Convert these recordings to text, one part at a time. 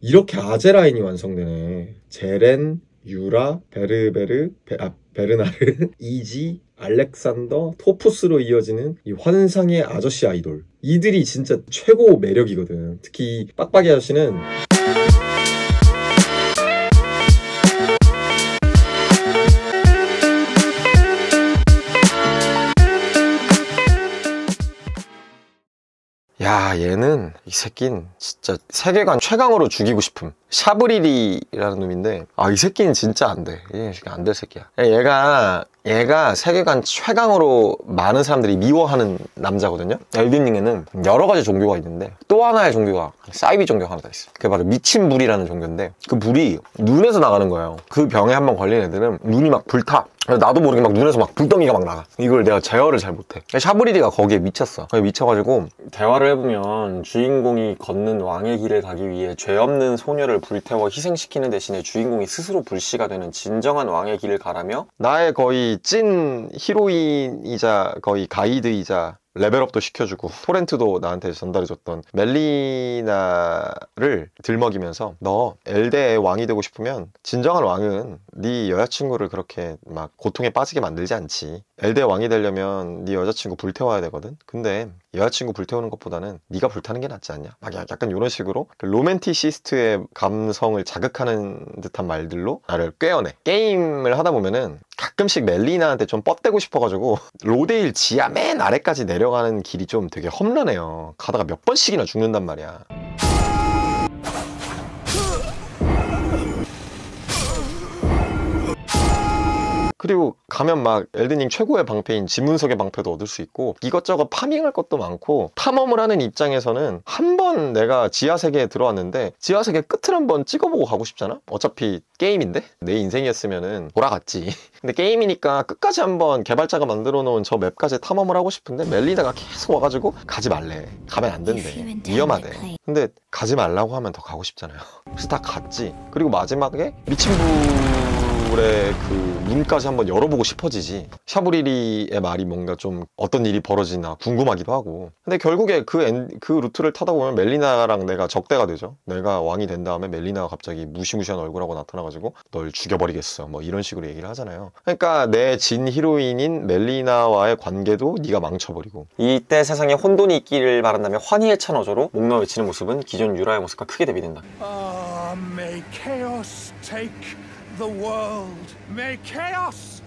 이렇게 아제라인이 완성되네. 제렌, 유라, 베르나르, 이지, 알렉산더, 토포스로 이어지는 이 환상의 아저씨 아이돌. 이들이 진짜 최고 매력이거든. 특히 빡빡이 아저씨는 야, 얘는 이 새끼는 진짜 세계관 최강으로 죽이고 싶음. 샤브리리라는 놈인데 이 새끼는 진짜 안 돼. 얘 안 될 새끼야. 얘가 세계관 최강으로 많은 사람들이 미워하는 남자거든요. 엘든링에는 여러 가지 종교가 있는데 또 하나의 종교가 사이비 종교가 하나 더 있어. 그게 바로 미친 불이라는 종교인데 그 불이 눈에서 나가는 거예요. 그 병에 한번 걸린 애들은 눈이 막 불타. 나도 모르게 막 눈에서 막 불덩이가 막 나가. 이걸 내가 제어를 잘 못해. 샤브리리가 거기에 미쳤어. 거기에 미쳐가지고 대화를 해보면 주인공이 걷는 왕의 길을 가기 위해 죄 없는 소녀를 불태워 희생시키는 대신에 주인공이 스스로 불씨가 되는 진정한 왕의 길을 가라며 나의 거의 찐 히로인이자 거의 가이드이자 레벨업도 시켜주고 토렌트도 나한테 전달해줬던 멜리나를 들먹이면서 너 엘데의 왕이 되고 싶으면 진정한 왕은 네 여자친구를 그렇게 막 고통에 빠지게 만들지 않지. 엘데의 왕이 되려면 네 여자친구 불태워야 되거든. 근데 여자친구 불태우는 것보다는 네가 불타는 게 낫지 않냐. 막 약간 이런 식으로 그 로맨티시스트의 감성을 자극하는 듯한 말들로 나를 꿰어내. 게임을 하다 보면은 가끔씩 멜리나한테 좀 뻗대고 싶어가지고 로데일 지하 맨 아래까지 내려가는 길이 좀 되게 험난해요. 가다가 몇 번씩이나 죽는단 말이야. 그리고 가면 막 엘든링 최고의 방패인 지문석의 방패도 얻을 수 있고 이것저것 파밍할 것도 많고 탐험을 하는 입장에서는 한 번 내가 지하세계에 들어왔는데 지하세계 끝을 한번 찍어보고 가고 싶잖아? 어차피 게임인데? 내 인생이었으면은 돌아갔지. 근데 게임이니까 끝까지 한번 개발자가 만들어 놓은 저 맵까지 탐험을 하고 싶은데 멜리나가 계속 와가지고 가지 말래. 가면 안 된대. 위험하대. 근데 가지 말라고 하면 더 가고 싶잖아요. 그래서 다 갔지. 그리고 마지막에 미친 불의 그 문까지 한번 열어보고 싶어지지. 샤브리리의 말이 뭔가 좀 어떤 일이 벌어지나 궁금하기도 하고. 근데 결국에 그 루트를 타다 보면 멜리나랑 내가 적대가 되죠. 내가 왕이 된 다음에 멜리나가 갑자기 무시무시한 얼굴하고 나타나가지고 널 죽여버리겠어 뭐 이런 식으로 얘기를 하잖아요. 그러니까 내 진 히로인인 멜리나와의 관계도 네가 망쳐버리고. 이때 세상에 혼돈이 있기를 바란다며 환희에 찬 어조로 목 놓아 외치는 모습은 기존 유라의 모습과 크게 대비된다. May chaos take the world. May chaos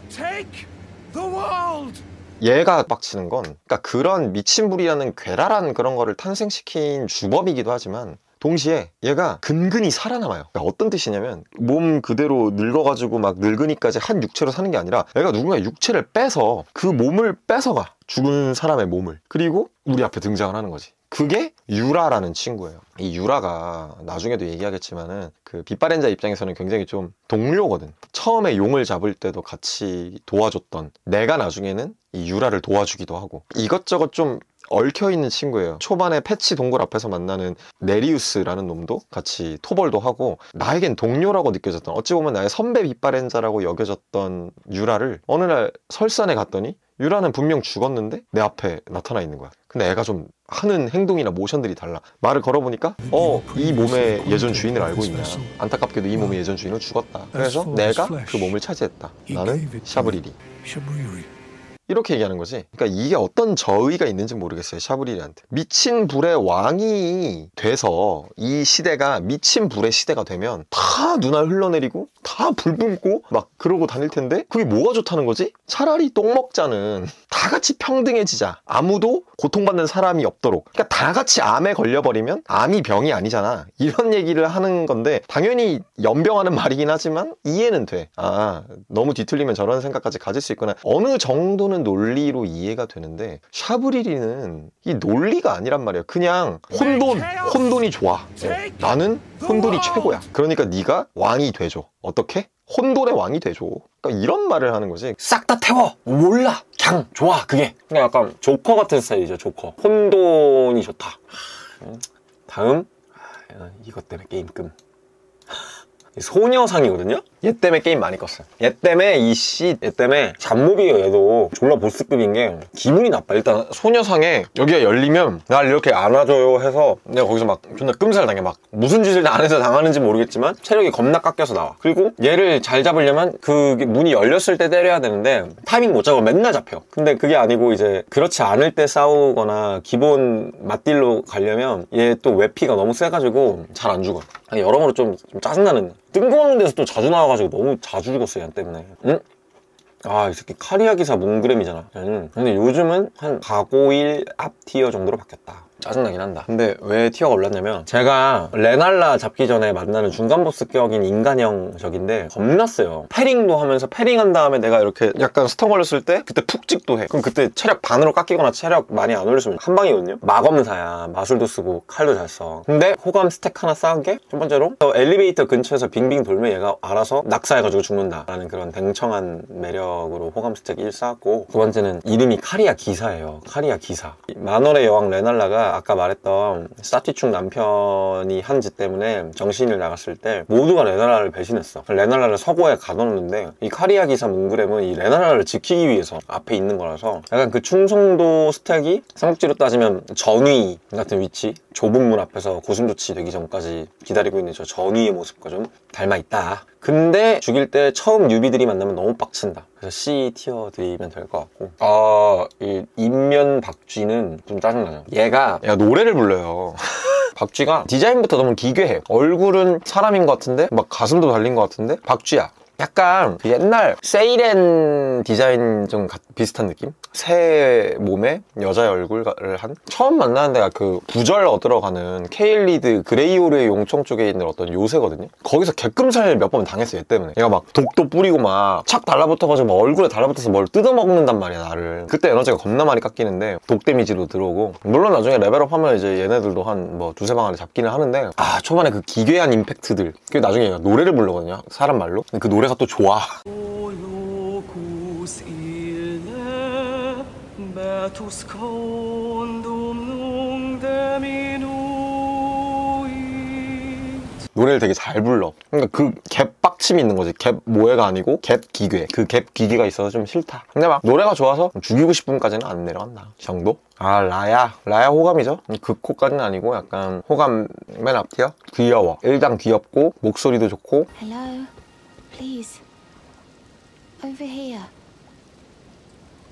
take the world. 얘가 빡치는 건 그러니까 그런 미친불이라는 괴랄한 그런 거를 탄생시킨 주범이기도 하지만 동시에 얘가 근근히 살아남아요. 그러니까 어떤 뜻이냐면 몸 그대로 늙어가지고 막 늙으니까지 한 육체로 사는 게 아니라 얘가 누군가 육체를 빼서 그 몸을 뺏어가. 죽은 사람의 몸을. 그리고 우리 앞에 등장을 하는 거지. 그게 유라라는 친구예요. 이 유라가 나중에도 얘기하겠지만은 그 빛바랜자 입장에서는 굉장히 좀 동료거든. 처음에 용을 잡을 때도 같이 도와줬던 내가 나중에는 이 유라를 도와주기도 하고 이것저것 좀 얽혀있는 친구예요. 초반에 패치 동굴 앞에서 만나는 네리우스라는 놈도 같이 토벌도 하고 나에겐 동료라고 느껴졌던 어찌 보면 나의 선배 빛바랜자라고 여겨졌던 유라를 어느 날 설산에 갔더니 유라는 분명 죽었는데 내 앞에 나타나 있는 거야. 근데 애가 좀 하는 행동이나 모션들이 달라. 말을 걸어보니까 이 몸의 예전 주인을 알고 있냐. 안타깝게도 이 몸의 예전 주인은 죽었다. 그래서 내가 그 몸을 차지했다. 나는 샤브리리. 이렇게 얘기하는 거지. 그러니까 이게 어떤 저의가 있는지 모르겠어요. 샤브리리한테. 미친 불의 왕이 돼서 이 시대가 미친 불의 시대가 되면 다 눈알 흘러내리고 다 불 뿜고 막 그러고 다닐 텐데 그게 뭐가 좋다는 거지? 차라리 똥 먹자는 다 같이 평등해지자. 아무도 고통받는 사람이 없도록. 그러니까 다 같이 암에 걸려버리면 암이 병이 아니잖아. 이런 얘기를 하는 건데 당연히 연병하는 말이긴 하지만 이해는 돼. 아, 너무 뒤틀리면 저런 생각까지 가질 수 있구나. 어느 정도는 논리로 이해가 되는데 샤브리리는 이 논리가 아니란 말이야. 그냥 혼돈이 좋아. 나는 혼돈이 최고야. 그러니까 네가 왕이 돼줘. 어떻게? 혼돈의 왕이 돼줘. 그러니까 이런 말을 하는 거지. 싹 다 태워. 몰라. 그냥 좋아. 그게. 그냥 약간 조커 같은 스타일이죠. 조커. 혼돈이 좋다. 다음. 이것 때문에 게임 끔. 소녀상이거든요? 얘 때문에 게임 많이 껐어요. 얘 때문에 얘 때문에 잡몹이에요. 얘도 졸라 보스급인 게 기분이 나빠. 일단 소녀상에 여기가 열리면 날 이렇게 안아줘요 해서 내가 거기서 막 존나 끔살 당해. 막 무슨 짓을 안에서 당하는지 모르겠지만 체력이 겁나 깎여서 나와. 그리고 얘를 잘 잡으려면 그 문이 열렸을 때 때려야 되는데 타이밍 못 잡고 맨날 잡혀. 근데 그게 아니고 이제 그렇지 않을 때 싸우거나 기본 맞딜로 가려면 얘 또 외피가 너무 세가지고 잘 안 죽어. 여러모로 좀 짜증나는, 뜬금없는 데서 또 자주 나와가지고 너무 자주 죽었어요, 얘 때문에. 응? 아, 이 새끼 카리아 기사 몽그램이잖아. 근데 요즘은 한 가고일 앞 티어 정도로 바뀌었다. 짜증나긴 한다. 근데 왜 티어가 올랐냐면 제가 레날라 잡기 전에 만나는 중간 보스 격인 인간형 적인데 겁났어요. 패링도 하면서 패링한 다음에 내가 이렇게 약간 스턴 걸렸을 때 그때 푹 찍도 해. 그럼 그때 체력 반으로 깎이거나 체력 많이 안 올렸으면 한 방이거든요. 마검사야. 마술도 쓰고 칼도 잘 써. 근데 호감 스택 하나 쌓은 게 첫 번째로 엘리베이터 근처에서 빙빙 돌면 얘가 알아서 낙사해가지고 죽는다 라는 그런 댕청한 매력으로 호감 스택 1 쌓았고, 두 번째는 이름이 카리아 기사예요. 카리아 기사. 만월의 여왕 레날라가 아까 말했던 사티충 남편이 한 짓 때문에 정신을 나갔을 때 모두가 레날라를 배신했어. 레날라를 서고에 가둬놓는데 이 카리아 기사 몽그램은 이 레날라를 지키기 위해서 앞에 있는 거라서 약간 그 충성도 스택이 삼국지로 따지면 전위 같은 위치, 좁은 문 앞에서 고슴도치 되기 전까지 기다리고 있는 저 전위의 모습과 좀 닮아있다. 근데 죽일 때 처음 유비들이 만나면 너무 빡친다. 그래서 C 티어 드리면 될 것 같고, 이 인면 박쥐는 좀 짜증나요. 얘가 노래를 불러요. 박쥐가 디자인부터 너무 기괴해. 얼굴은 사람인 것 같은데 막 가슴도 달린 것 같은데 박쥐야. 약간 그 옛날 세이렌 디자인 좀 비슷한 느낌? 새 몸에 여자의 얼굴을 한? 처음 만나는 데가 그 부절 얻으러 가는 케일리드 그레이오르의 용청 쪽에 있는 어떤 요새거든요? 거기서 개끔살 몇 번 당했어, 얘 때문에. 얘가 막 독도 뿌리고 막 착 달라붙어가지고 막 얼굴에 달라붙어서 뭘 뜯어먹는단 말이야, 나를. 그때 에너지가 겁나 많이 깎이는데 독 데미지도 들어오고, 물론 나중에 레벨업 하면 이제 얘네들도 한 뭐 두세 방 안에 잡기는 하는데, 초반에 그 기괴한 임팩트들, 그게 나중에 얘가 노래를 부르거든요, 사람 말로. 근데 그 노래가 또 좋아. 노래를 되게 잘 불러. 그러니까 그 갭 빡침이 있는 거지. 갭 모해가 아니고 갭 기괴. 그 갭 기괴가 있어서 좀 싫다. 근데 막 노래가 좋아서 죽이고 싶음까지는 안 내려간다 정도? 라야 호감이죠. 극호까지는 아니고 약간 호감 맨 앞티어? 귀여워. 일단 귀엽고 목소리도 좋고. Hello, please. Over here.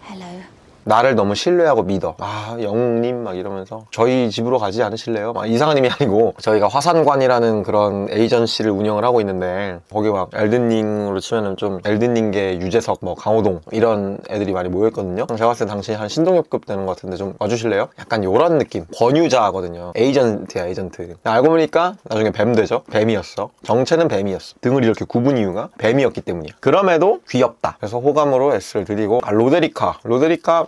Hello. 나를 너무 신뢰하고 믿어. 영웅님 막 이러면서 저희 집으로 가지 않으실래요? 막 이상한 의미 아니고, 저희가 화산관이라는 그런 에이전시를 운영을 하고 있는데 거기 막 엘든링으로 치면은 좀 엘든링계 유재석, 뭐 강호동 이런 애들이 많이 모여있거든요. 제가 봤을 때 당신이 한 신동엽급 되는 것 같은데 좀 와주실래요? 약간 요런 느낌. 권유자거든요. 에이전트야, 에이전트. 알고 보니까 나중에 뱀 되죠? 뱀이었어. 정체는 뱀이었어. 등을 이렇게 굽은 이유가 뱀이었기 때문이야. 그럼에도 귀엽다. 그래서 호감으로 S를 드리고, 로데리카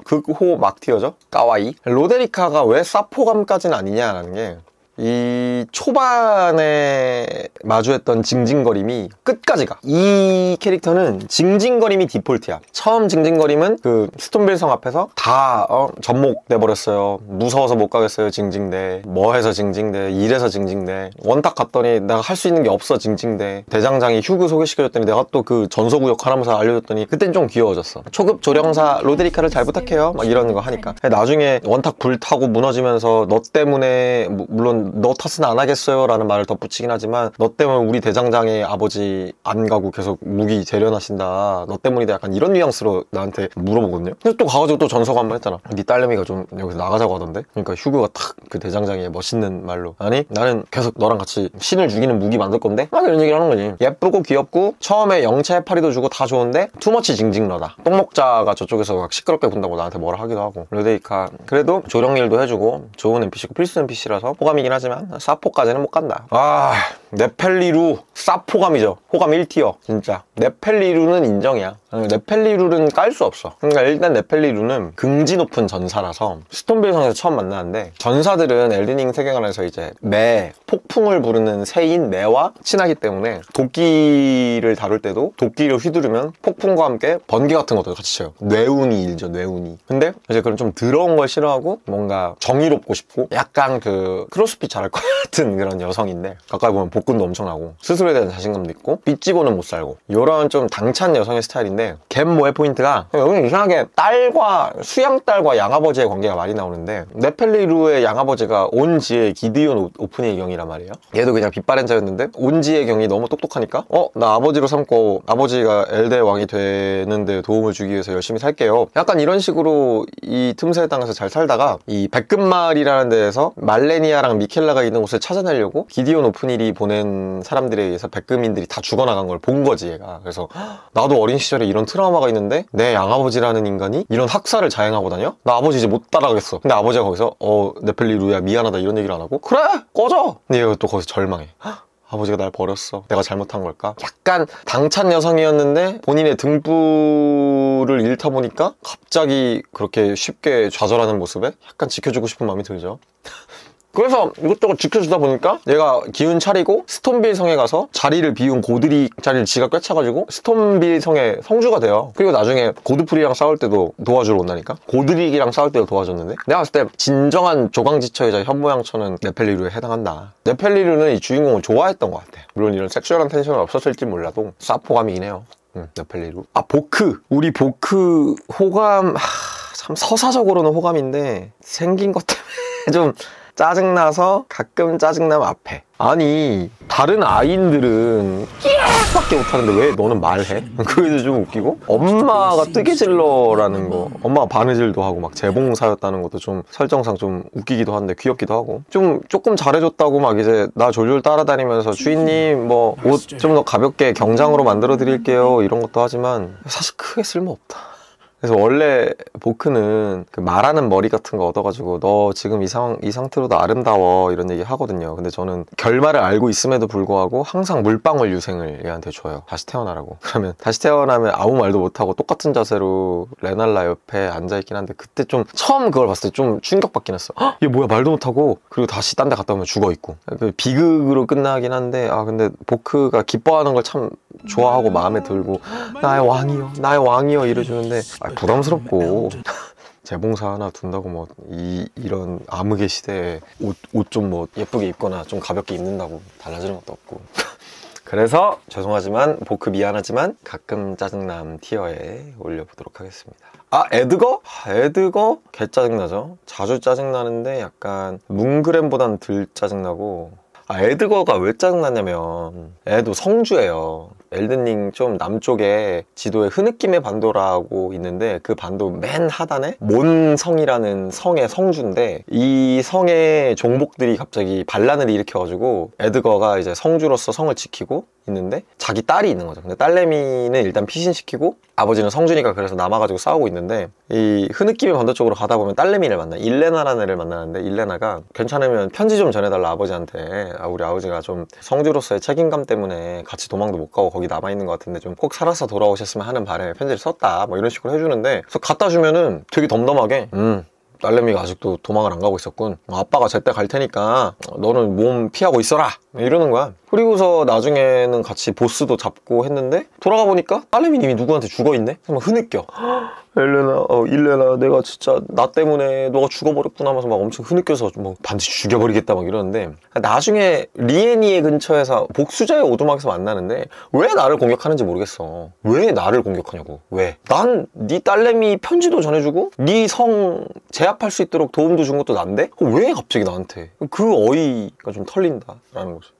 극호 막티어죠? 까와이. 로데리카가 왜 사포감까지는 아니냐라는 게, 이 초반에 마주했던 징징거림이 끝까지 가. 이 캐릭터는 징징거림이 디폴트야. 처음 징징거림은 그 스톤빌성 앞에서 다 접목돼버렸어요. 무서워서 못 가겠어요, 징징대. 뭐 해서 징징대, 이래서 징징대. 원탁 갔더니 내가 할 수 있는 게 없어, 징징대. 대장장이 휴그 소개시켜줬더니 내가 또 그 전서구역 하나면서 알려줬더니 그땐 좀 귀여워졌어. 초급 조령사 로데리카를 잘 부탁해요, 막 이러는 거 하니까. 나중에 원탁 불타고 무너지면서 너 때문에, 물론 너 탓은 안 하겠어요 라는 말을 덧붙이긴 하지만, 너 때문에 우리 대장장의 아버지 안 가고 계속 무기 재련하신다, 너 때문이다, 약간 이런 뉘앙스로 나한테 물어보거든요. 근데 또 가가지고 또 전서가 한번 했잖아. 네 딸내미가 좀 여기서 나가자고 하던데. 그러니까 휴그가 탁 그 대장장의 멋있는 말로, 아니 나는 계속 너랑 같이 신을 죽이는 무기 만들 건데, 막 이런 얘기를 하는 거지. 예쁘고 귀엽고 처음에 영체 해파리도 주고 다 좋은데 투머치 징징러다. 똥먹자가 저쪽에서 막 시끄럽게 군다고 나한테 뭐라 하기도 하고. 로데리카 그래도 조령일도 해주고 좋은 NPC고 필수 NPC라서 호감이긴 하지만 사포까지는 못 간다. 네펠리루 사포감이죠. 호감 1티어 진짜. 네펠리루는 인정이야. 네펠리루는 깔 수 없어. 그러니까 일단 네펠리루는 긍지 높은 전사라서 스톤빌성에서 처음 만나는데, 전사들은 엘든링 세계관에서 이제 매, 폭풍을 부르는 새인 매와 친하기 때문에 도끼를 다룰 때도 도끼를 휘두르면 폭풍과 함께 번개 같은 것도 같이 쳐요. 뇌운이 일죠, 뇌운이. 근데 이제 그런 좀 더러운 걸 싫어하고 뭔가 정의롭고 싶고 약간 그 크로스핏 잘할 것 같은 그런 여성인데, 가까이 보면 복근도 엄청나고 스스로에 대한 자신감도 있고 삐지고는 못 살고 이런 좀 당찬 여성의 스타일인데 갯모의 포인트가 여기는 이상하게 딸과 수양딸과 양아버지의 관계가 많이 나오는데 네펠리루의 양아버지가 온지의 기드온 오프니의 경이란 말이에요. 얘도 그냥 빛바랜 자였는데 온지의 경이 너무 똑똑하니까 나 아버지로 삼고 아버지가 엘드의 왕이 되는데 도움을 주기 위해서 열심히 살게요. 약간 이런 식으로 이 틈새에 땅에서 잘 살다가 이 백금말이라는 데에서 말레니아랑 미켈라가 있는 곳을 찾아내려고 기디온 오프닐이 보낸 사람들에 의해서 백금인들이 다 죽어나간 걸 본 거지 얘가. 그래서 나도 어린 시절에 이런 트라우마가 있는데 내 양아버지라는 인간이 이런 학살을 자행하고 다녀? 나 아버지 이제 못 따라가겠어. 근데 아버지가 거기서 네펠리루야 미안하다 이런 얘기를 안 하고 그래 꺼져. 근데 얘가 또 거기서 절망해. 아버지가 날 버렸어. 내가 잘못한 걸까? 약간 당찬 여성이었는데 본인의 등불을 잃다 보니까 갑자기 그렇게 쉽게 좌절하는 모습에 약간 지켜주고 싶은 마음이 들죠. 그래서 이것저것 지켜주다 보니까 얘가 기운 차리고 스톤빌 성에 가서 자리를 비운 고드리 자리를 지가 꿰차가지고 스톤빌 성의 성주가 돼요. 그리고 나중에 고드프리랑 싸울 때도 도와주러 온다니까. 고드릭이랑 싸울 때도 도와줬는데 내가 봤을 때 진정한 조강지처이자 현모양처는 네펠리루에 해당한다. 네펠리루는 이 주인공을 좋아했던 것 같아. 물론 이런 섹슈얼한 텐션은 없었을지 몰라도 사포감이긴 해요. 네펠리루. 보크. 우리 보크 호감 참 서사적으로는 호감인데 생긴 것 때문에 좀 짜증나서 가끔 짜증나면 앞에. 아니 다른 아이들은 끼악밖에 못하는데 왜 너는 말해? 그게 좀 웃기고 엄마가 뜨개질러라는 거 엄마가 바느질도 하고 막 재봉사였다는 것도 좀 설정상 좀 웃기기도 한데 귀엽기도 하고 조금 잘해줬다고 막 이제 나 졸졸 따라다니면서 주인님 뭐 옷 좀 더 가볍게 경장으로 만들어 드릴게요 이런 것도 하지만 사실 크게 쓸모없다. 그래서 원래 보크는 그 말하는 머리 같은 거 얻어가지고 너 지금 이 상태로도 아름다워 이런 얘기 하거든요. 근데 저는 결말을 알고 있음에도 불구하고 항상 물방울 유생을 얘한테 줘요. 다시 태어나라고. 그러면 다시 태어나면 아무 말도 못하고 똑같은 자세로 레날라 옆에 앉아있긴 한데 그때 좀 처음 그걸 봤을 때 좀 충격받긴 했어. 헉, 얘 뭐야 말도 못하고 그리고 다시 딴 데 갔다 오면 죽어있고. 비극으로 끝나긴 한데 근데 보크가 기뻐하는 걸 참 좋아하고 마음에 들고 나의 왕이여 이래주는데 부담스럽고 재봉사 하나 둔다고 뭐 이런 암흑의 시대에 옷 좀 뭐 예쁘게 입거나 좀 가볍게 입는다고 달라지는 것도 없고 그래서 죄송하지만 보크 미안하지만 가끔 짜증남 티어에 올려보도록 하겠습니다. 에드거? 에드거? 개 짜증나죠. 자주 짜증나는데 약간 뭉그램보단 덜 짜증나고 에드거가 왜 짜증나냐면 애도 성주예요. 엘든링 좀 남쪽에 지도에 흐느낌의 반도라고 있는데 그 반도 맨 하단에 몬성이라는 성의 성주인데 이 성의 종복들이 갑자기 반란을 일으켜가지고 에드거가 이제 성주로서 성을 지키고 있는데 자기 딸이 있는 거죠. 근데 딸내미는 일단 피신시키고 아버지는 성주니까 그래서 남아가지고 싸우고 있는데 이 흐느낌의 반도 쪽으로 가다 보면 딸내미를 만나. 일레나라는 애를 만나는데 일레나가 괜찮으면 편지 좀 전해달라 아버지한테. 우리 아버지가 좀 성주로서의 책임감 때문에 같이 도망도 못 가고 거기 남아있는 것 같은데 좀 꼭 살아서 돌아오셨으면 하는 바람에 편지를 썼다 뭐 이런 식으로 해주는데 그래서 갖다 주면은 되게 덤덤하게 딸내미가 아직도 도망을 안 가고 있었군. 아빠가 제때 갈 테니까 너는 몸 피하고 있어라 이러는 거야. 그리고서 나중에는 같이 보스도 잡고 했는데 돌아가 보니까 딸내미님이 누구한테 죽어있네? 막 흐느껴. 일레나 내가 진짜 나 때문에 너가 죽어버렸구나 하면서 막 엄청 흐느껴서 뭐 반드시 죽여버리겠다 막 이러는데 나중에 리에니의 근처에서 복수자의 오두막에서 만나는데 왜 나를 공격하는지 모르겠어. 왜 나를 공격하냐고. 왜? 난 네 딸내미 편지도 전해주고 네 성 제압할 수 있도록 도움도 준 것도 난데 왜 갑자기 나한테. 그 어이가 좀 털린다라는 거죠.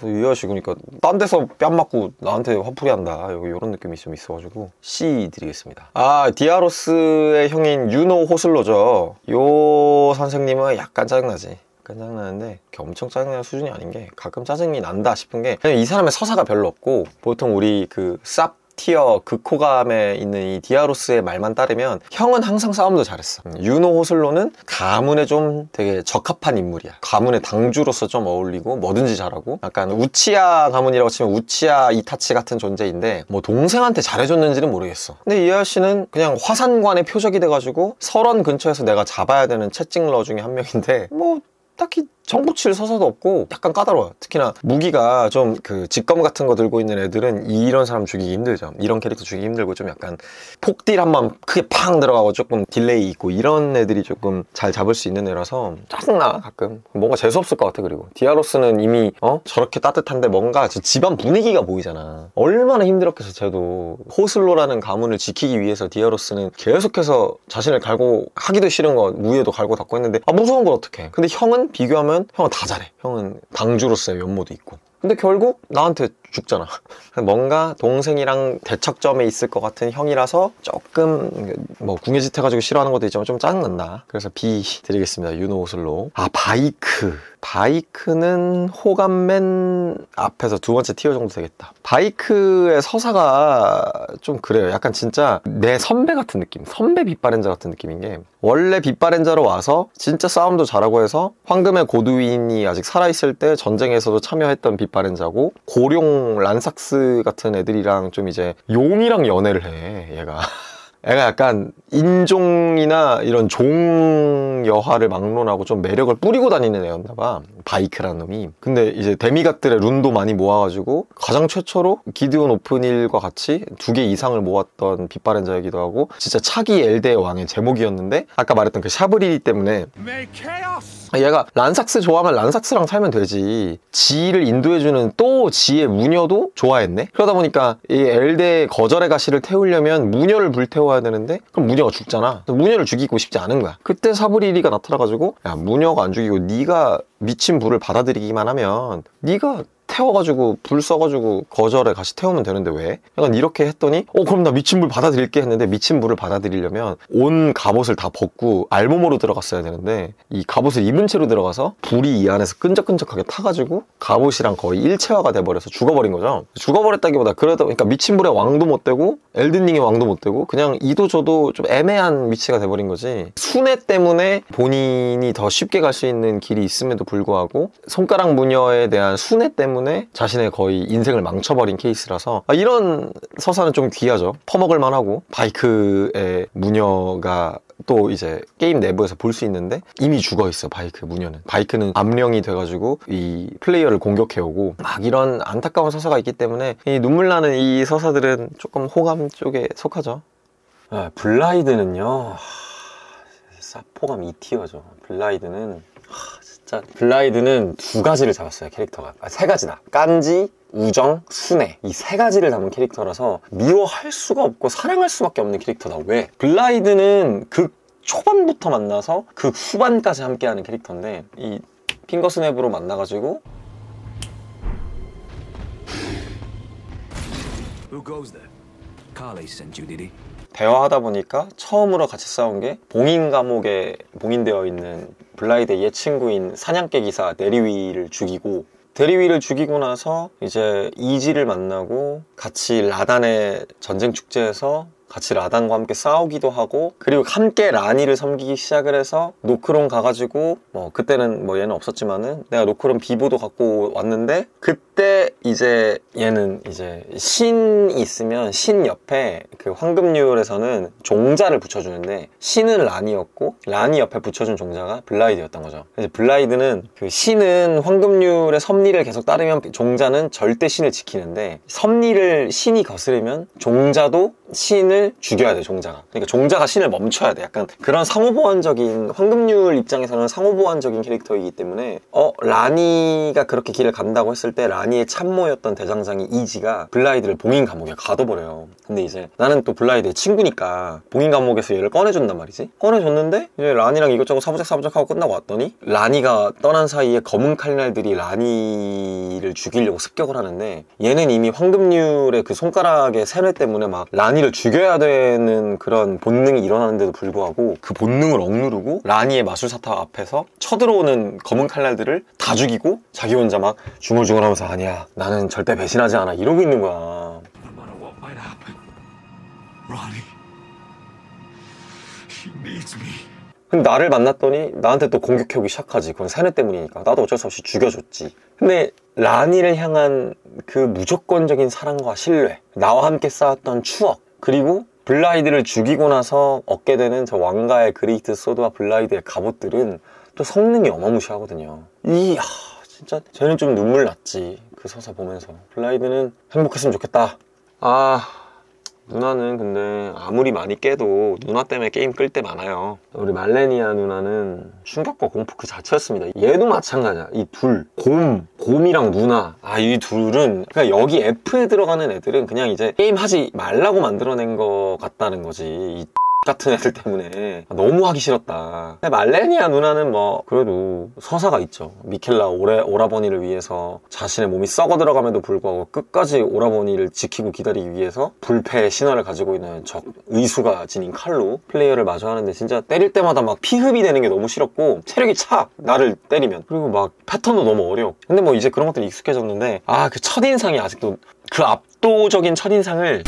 이해하시 그러니까 딴 데서 뺨 맞고 나한테 화풀이 한다 여기 이런 느낌이 좀 있어가지고 C 드리겠습니다. 디아로스의 형인 유노 호슬로죠. 요 선생님은 약간 짜증나지. 짜증나는데 엄청 짜증나는 수준이 아닌 게 가끔 짜증이 난다 싶은 게 그냥 이 사람의 서사가 별로 없고 보통 우리 그 쌉 티어 극호감에 있는 이 디아로스의 말만 따르면 형은 항상 싸움도 잘했어. 유노 호슬로는 가문에 좀 되게 적합한 인물이야. 가문의 당주로서 좀 어울리고 뭐든지 잘하고 약간 우치아 가문이라고 치면 우치아 이타치 같은 존재인데 뭐 동생한테 잘해줬는지는 모르겠어. 근데 이 아저씨는 그냥 화산관의 표적이 돼가지고 설원 근처에서 내가 잡아야 되는 채찍러 중에 한 명인데 뭐 딱히 청붙일 서사도 없고 약간 까다로워요. 특히나 무기가 좀 그 직검 같은 거 들고 있는 애들은 이런 사람 죽이기 힘들죠. 이런 캐릭터 죽이기 힘들고 좀 약간 폭딜 한번 크게 팡 들어가고 조금 딜레이 있고 이런 애들이 조금 잘 잡을 수 있는 애라서 짜증나 가끔. 뭔가 재수없을 것 같아. 그리고 디아로스는 이미 저렇게 따뜻한데 뭔가 집안 분위기가 보이잖아. 얼마나 힘들었겠어. 쟤도 호슬로라는 가문을 지키기 위해서 디아로스는 계속해서 자신을 갈고 하기도 싫은 거 무예도 갈고 닦고 했는데 무서운 걸 어떡해. 근데 형은 비교하면 형은 다 잘해. 형은 당주로서의 면모도 있고. 근데 결국 나한테 죽잖아. 뭔가 동생이랑 대척점에 있을 것 같은 형이라서 조금 뭐 궁예짓 해가지고 싫어하는 것도 있지만 좀 짜증난다. 그래서 B 드리겠습니다. 유노 오슬로. 바이크는 호감 맨 앞에서 두 번째 티어 정도 되겠다. 바이크의 서사가 좀 그래요. 약간 진짜 내 선배 같은 느낌. 선배 빛바랜자 같은 느낌인 게 원래 빛바랜자로 와서 진짜 싸움도 잘하고 해서 황금의 고두인이 아직 살아있을 때 전쟁에서도 참여했던 빛바랜자고 고룡 란삭스 같은 애들이랑 좀 이제 용이랑 연애를 해. 얘가 약간 인종이나 이런 종 여화를 막론하고 좀 매력을 뿌리고 다니는 애였나봐. 바이크라는 놈이. 근데 이제 데미갓들의 룬도 많이 모아가지고 가장 최초로 기드온 오프닐과 같이 2개 이상을 모았던 빛바랜자이기도 하고 진짜 차기 엘드의 왕의 제목이었는데 아까 말했던 그 샤브리리 때문에 얘가 란삭스 좋아하면 란삭스랑 살면 되지. 지를 인도해주는 또 지의 무녀도 좋아했네. 그러다 보니까 이 엘드의 거절의 가시를 태우려면 무녀를 불태워야 되는데 그럼 무녀가 죽잖아. 무녀를 죽이고 싶지 않은 거야. 그때 사브리리가 나타나가지고 야 무녀가 안 죽이고 네가 미친 불을 받아들이기만 하면 네가 태워가지고 불 써가지고 거절에 같이 태우면 되는데 왜? 약간 이렇게 했더니 그럼 나 미친불 받아들일게 했는데 미친불을 받아들이려면 온 갑옷을 다 벗고 알몸으로 들어갔어야 되는데 이 갑옷을 입은 채로 들어가서 불이 이 안에서 끈적끈적하게 타가지고 갑옷이랑 거의 일체화가 돼버려서 죽어버린 거죠. 죽어버렸다기보다 그러니까 미친불의 왕도 못 되고 엘든링의 왕도 못 되고 그냥 이도저도 좀 애매한 위치가 돼버린 거지. 순애 때문에 본인이 더 쉽게 갈 수 있는 길이 있음에도 불구하고 손가락 무녀에 대한 순애 때문에 자신의 거의 인생을 망쳐버린 케이스라서 이런 서사는 좀 귀하죠. 퍼먹을만 하고 바이크의 무녀가 또 이제 게임 내부에서 볼 수 있는데 이미 죽어있어. 바이크 무녀는. 바이크는 암령이 돼가지고 이 플레이어를 공격해오고 막 이런 안타까운 서사가 있기 때문에 이 눈물 나는 이 서사들은 조금 호감 쪽에 속하죠. 블라이드는요 사포감 2티어죠. 블라이드는 두 가지를 잡았어요. 캐릭터가 세 가지다. 깐지, 우정, 순애 이 세 가지를 담은 캐릭터라서 미워할 수가 없고 사랑할 수밖에 없는 캐릭터다. 왜? 블라이드는 극 초반부터 만나서 극 후반까지 함께하는 캐릭터인데 이 핑거스냅으로 만나가지고 Who goes there? Carly sent you, did he? 대화하다 보니까 처음으로 같이 싸운 게 봉인 감옥에 봉인되어 있는 블라이드의 옛 친구인 사냥개 기사 네리위를 죽이고 데리위를 죽이고 나서 이제 이지를 만나고 같이 라단의 전쟁 축제에서 같이 라단과 함께 싸우기도 하고 그리고 함께 라니를 섬기기 시작을 해서 노크론 가가지고 그때는 얘는 없었지만은 내가 노크론 비보도 갖고 왔는데 그때 이제 얘는 이제 신이 있으면 신 옆에 그 황금률에서는 종자를 붙여주는데 신은 라니였고 라니 옆에 붙여준 종자가 블라이드였던 거죠. 이제 블라이드는 그 신은 황금률의 섭리를 계속 따르면 종자는 절대 신을 지키는데 섭리를 신이 거스르면 종자도 신을 죽여야 돼. 종자가. 그러니까 종자가 신을 멈춰야 돼. 약간 그런 상호보완적인 황금률 입장에서는 상호보완적인 캐릭터이기 때문에 라니가 그렇게 길을 간다고 했을 때 라니의 참모였던 대장장이 이지가 블라이드를 봉인 감옥에 가둬버려요. 근데 이제 나는 또 블라이드의 친구니까 봉인 감옥에서 얘를 꺼내준단 말이지. 꺼내줬는데 이제 라니랑 이것저것 사부작사부작하고 끝나고 왔더니 라니가 떠난 사이에 검은 칼날들이 라니를 죽이려고 습격을 하는데 얘는 이미 황금률의 그 손가락의 세뇌 때문에 막 라니를 죽여야 되는 그런 본능이 일어나는데도 불구하고 그 본능을 억누르고 라니의 마술사탑 앞에서 쳐들어오는 검은 칼날들을 다 죽이고 자기 혼자 막 중얼중얼 하면서 아니야 나는 절대 배신하지 않아 이러고 있는 거야. No matter what might happen, Ronnie, she needs me. 근데 나를 만났더니 나한테 또 공격해오기 시작하지. 그건 세뇌 때문이니까. 나도 어쩔 수 없이 죽여줬지. 근데 라니를 향한 그 무조건적인 사랑과 신뢰, 나와 함께 쌓았던 추억, 그리고 블라이드를 죽이고 나서 얻게 되는 저 왕가의 그레이트 소드와 블라이드의 갑옷들은 또 성능이 어마무시하거든요. 진짜 쟤는 좀 눈물 났지. 그 서사 보면서. 블라이드는 행복했으면 좋겠다. 누나는 근데 아무리 많이 깨도 누나 때문에 게임 끌 때 많아요. 우리 말레니아 누나는 충격과 공포 그 자체였습니다. 얘도 마찬가지야. 이 둘, 곰이랑 누나. 이 둘은 그러니까 여기 F에 들어가는 애들은 그냥 이제 게임 하지 말라고 만들어낸 것 같다는 거지. 이 같은 애들 때문에 너무 하기 싫었다. 근데 말레니아 누나는 뭐 그래도 서사가 있죠. 미켈라 오라버니를 위해서 자신의 몸이 썩어 들어감에도 불구하고 끝까지 오라버니를 지키고 기다리기 위해서 불패의 신화를 가지고 있는 적 의수가 지닌 칼로 플레이어를 마주하는데 진짜 때릴 때마다 막 피흡이 되는 게 너무 싫었고 체력이 차! 나를 때리면. 그리고 막 패턴도 너무 어려워. 근데 뭐 이제 그런 것들이 익숙해졌는데 그 첫인상이 아직도 그 압도적인 첫인상을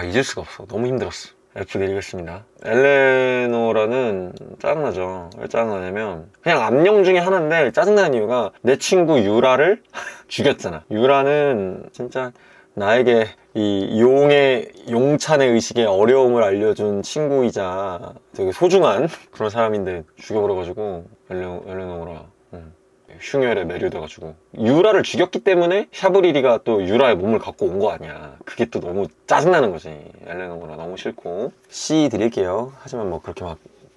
잊을 수가 없어. 너무 힘들었어. F 내리겠습니다. 엘레노라는 짜증나죠. 왜 짜증나냐면 그냥 암령 중에 하나인데 짜증나는 이유가 내 친구 유라를 죽였잖아. 유라는 진짜 나에게 이 용찬의 의식의 어려움을 알려준 친구이자 되게 소중한 그런 사람인데 죽여버려가지고 엘레노라 흉혈에 매료돼가지고 유라를 죽였기 때문에 샤브리리가 또 유라의 몸을 갖고 온 거 아니야. 그게 또 너무 짜증나는 거지. 엘레노라 너무 싫고. C 드릴게요. 하지만 뭐 그렇게 막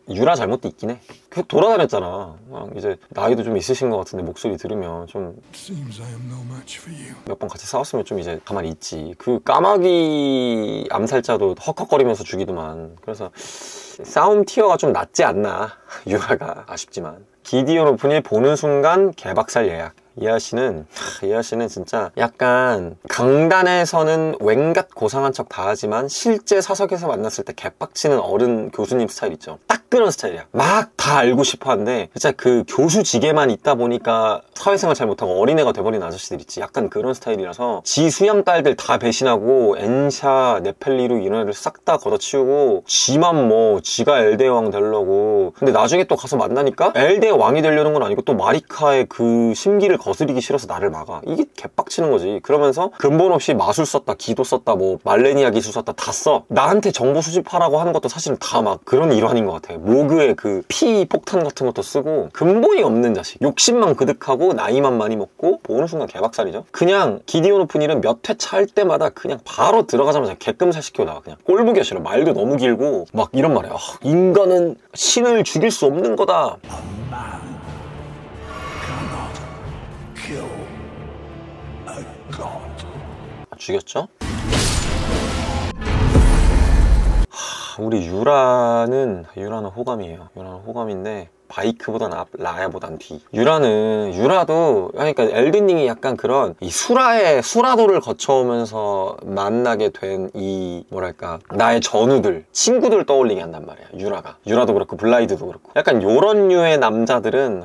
유라 잘못도 있긴 해. 계속 돌아다녔잖아. 이제 나이도 좀 있으신 것 같은데 목소리 들으면 좀 몇 번 같이 싸웠으면 좀 이제 가만히 있지. 그 까마귀 암살자도 헉헉거리면서 죽이더만. 그래서 싸움 티어가 좀 낮지 않나. 유라가 아쉽지만. 기디온 오픈이 보는 순간 개박살 예약. 이하 씨는 진짜 약간 강단에서는 웽갓 고상한 척 다 하지만 실제 사석에서 만났을 때 개빡치는 어른 교수님 스타일 있죠. 딱 그런 스타일이야. 막 다 알고 싶어 하는데 진짜 그 교수직에만 있다 보니까 사회생활 잘 못하고 어린애가 돼버린 아저씨들 있지. 약간 그런 스타일이라서 지 수양 딸들 다 배신하고 엔샤, 네펠리루 이런 애들 싹 다 걷어치우고 지만 뭐 지가 엘데의 왕 되려고. 근데 나중에 또 가서 만나니까 엘데의 왕이 되려는 건 아니고 또 마리카의 그 심기를 거스르기 싫어서 나를 막아. 이게 개빡치는 거지. 그러면서 근본 없이 마술 썼다, 기도 썼다, 뭐 말레니아 기술 썼다 다 써. 나한테 정보 수집하라고 하는 것도 사실은 다 막 그런 일환인 것 같아. 모그의 그 피 폭탄 같은 것도 쓰고 근본이 없는 자식. 욕심만 그득하고 나이만 많이 먹고 보는 순간 개박살이죠. 그냥 기디온 오픈일은 몇 회차 할 때마다 그냥 바로 들어가자마자 개끔살 시키고 나와. 그냥 꼴보기가 싫어. 말도 너무 길고 막 이런 말이야. 인간은 신을 죽일 수 없는 거다. 죽였죠? 우리 유라는 호감이에요. 유라는 호감인데 바이크보단 앞, 라야보단 뒤. 유라도 그러니까 엘든링이 약간 그런 이 수라도를 거쳐오면서 만나게 된 이 뭐랄까 나의 전우들, 친구들 떠올리게 한단 말이야. 유라도 그렇고 블라이드도 그렇고 약간 요런 류의 남자들은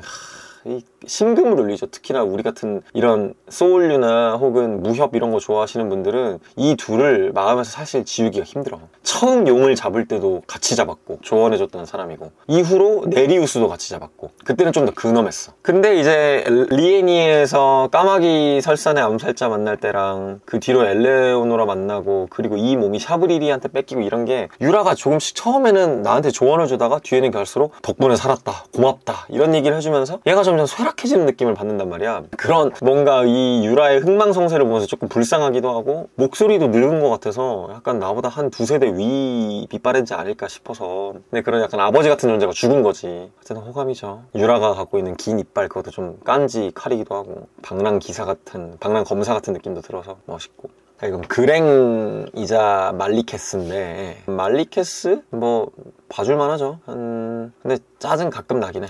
이 심금을 울리죠. 특히나 우리 같은 이런 소울류나 혹은 무협 이런 거 좋아하시는 분들은 이 둘을 마음에서 사실 지우기가 힘들어. 처음 용을 잡을 때도 같이 잡았고 조언해줬던 사람이고 이후로 네리우스도 같이 잡았고 그때는 좀 더 근엄했어. 근데 이제 리에니에서 까마귀 설산의 암살자 만날 때랑 그 뒤로 엘레오노라 만나고 그리고 이 몸이 샤브리리한테 뺏기고 이런 게 유라가 조금씩 처음에는 나한테 조언해주다가 뒤에는 갈수록 덕분에 살았다, 고맙다 이런 얘기를 해주면서 얘가 점점 쇠락해지는 느낌을 받는단 말이야. 그런 뭔가 이 유라의 흥망성쇠를 보면서 조금 불쌍하기도 하고 목소리도 늙은 것 같아서 약간 나보다 한 두세 대 위 빛바랜지 아닐까 싶어서. 근데 그런 약간 아버지 같은 존재가 죽은 거지. 어쨌든 호감이죠. 유라가 갖고 있는 긴 이빨 그것도 좀 깐지 칼이기도 하고 방랑 검사 같은 느낌도 들어서 멋있고. 그럼 그랭이자 말리케스인데 말리케스 뭐 봐줄만 하죠. 근데 짜증 가끔 나긴 해.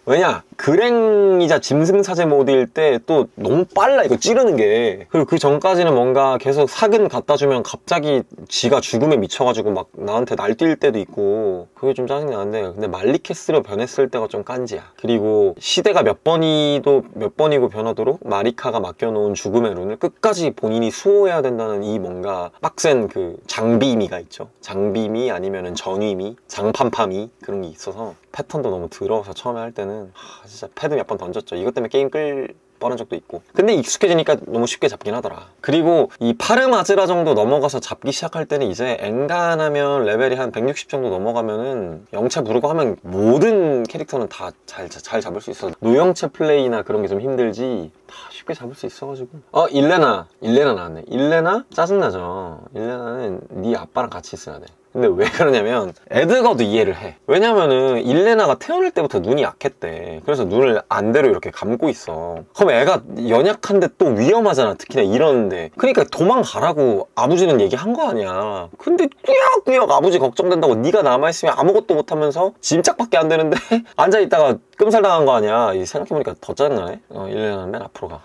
왜냐? 그랭이자 짐승사제 모드일 때 또 너무 빨라 이거 찌르는 게. 그리고 그 전까지는 뭔가 계속 사근 갖다 주면 갑자기 지가 죽음에 미쳐가지고 막 나한테 날뛸 때도 있고 그게 좀 짜증나는데 근데 말리케스로 변했을 때가 좀 깐지야. 그리고 시대가 몇 번이고 변하도록 마리카가 맡겨놓은 죽음의 룬을 끝까지 본인이 수호해야 된다는 이 뭔가 빡센 그 장비미가 있죠. 장비미 아니면은 전위미, 장판파미 그런 게 있어서 패턴도 너무 더러워서 처음에 할 때는 진짜 패드 몇 번 던졌죠. 이것 때문에 게임 끌 뻔한 적도 있고. 근데 익숙해지니까 너무 쉽게 잡긴 하더라. 그리고 이 파르마즈라 정도 넘어가서 잡기 시작할 때는 이제 엔간하면 레벨이 한 160 정도 넘어가면은 영체 부르고 하면 모든 캐릭터는 다 잘 잡을 수 있어. 노영체 플레이나 그런 게 좀 힘들지 다 쉽게 잡을 수 있어가지고. 일레나 나왔네. 일레나 짜증나죠. 일레나는 네 아빠랑 같이 있어야 돼. 근데 왜 그러냐면 에드거도 이해를 해. 왜냐면은 일레나가 태어날 때부터 눈이 약했대. 그래서 눈을 안대로 이렇게 감고 있어. 그럼 애가 연약한데 또 위험하잖아. 특히나 이러는데. 그러니까 도망가라고 아버지는 얘기한 거 아니야. 근데 꾸역꾸역 아버지 걱정된다고 네가 남아있으면 아무것도 못하면서 짐짝밖에 안 되는데 앉아있다가 끔살당한 거 아니야. 생각해보니까 더 짜증나네. 일레나는 맨 앞으로 가.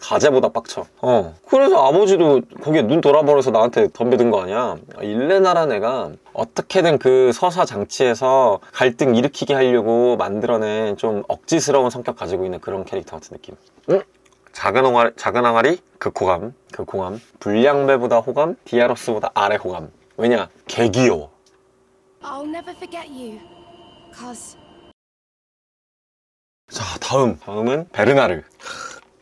가재보다 빡쳐. 그래서 아버지도 거기에 눈 돌아버려서 나한테 덤벼든 거 아니야. 일레나라는 애가 어떻게든 그 서사 장치에서 갈등 일으키게 하려고 만들어낸 좀 억지스러운 성격 가지고 있는 그런 캐릭터 같은 느낌. 작은 항아리 극호감. 불량배보다 호감, 디아로스보다 아래 호감. 왜냐? 개 귀여워. I'll never forget you. Cause 자, 다음은 베르나르.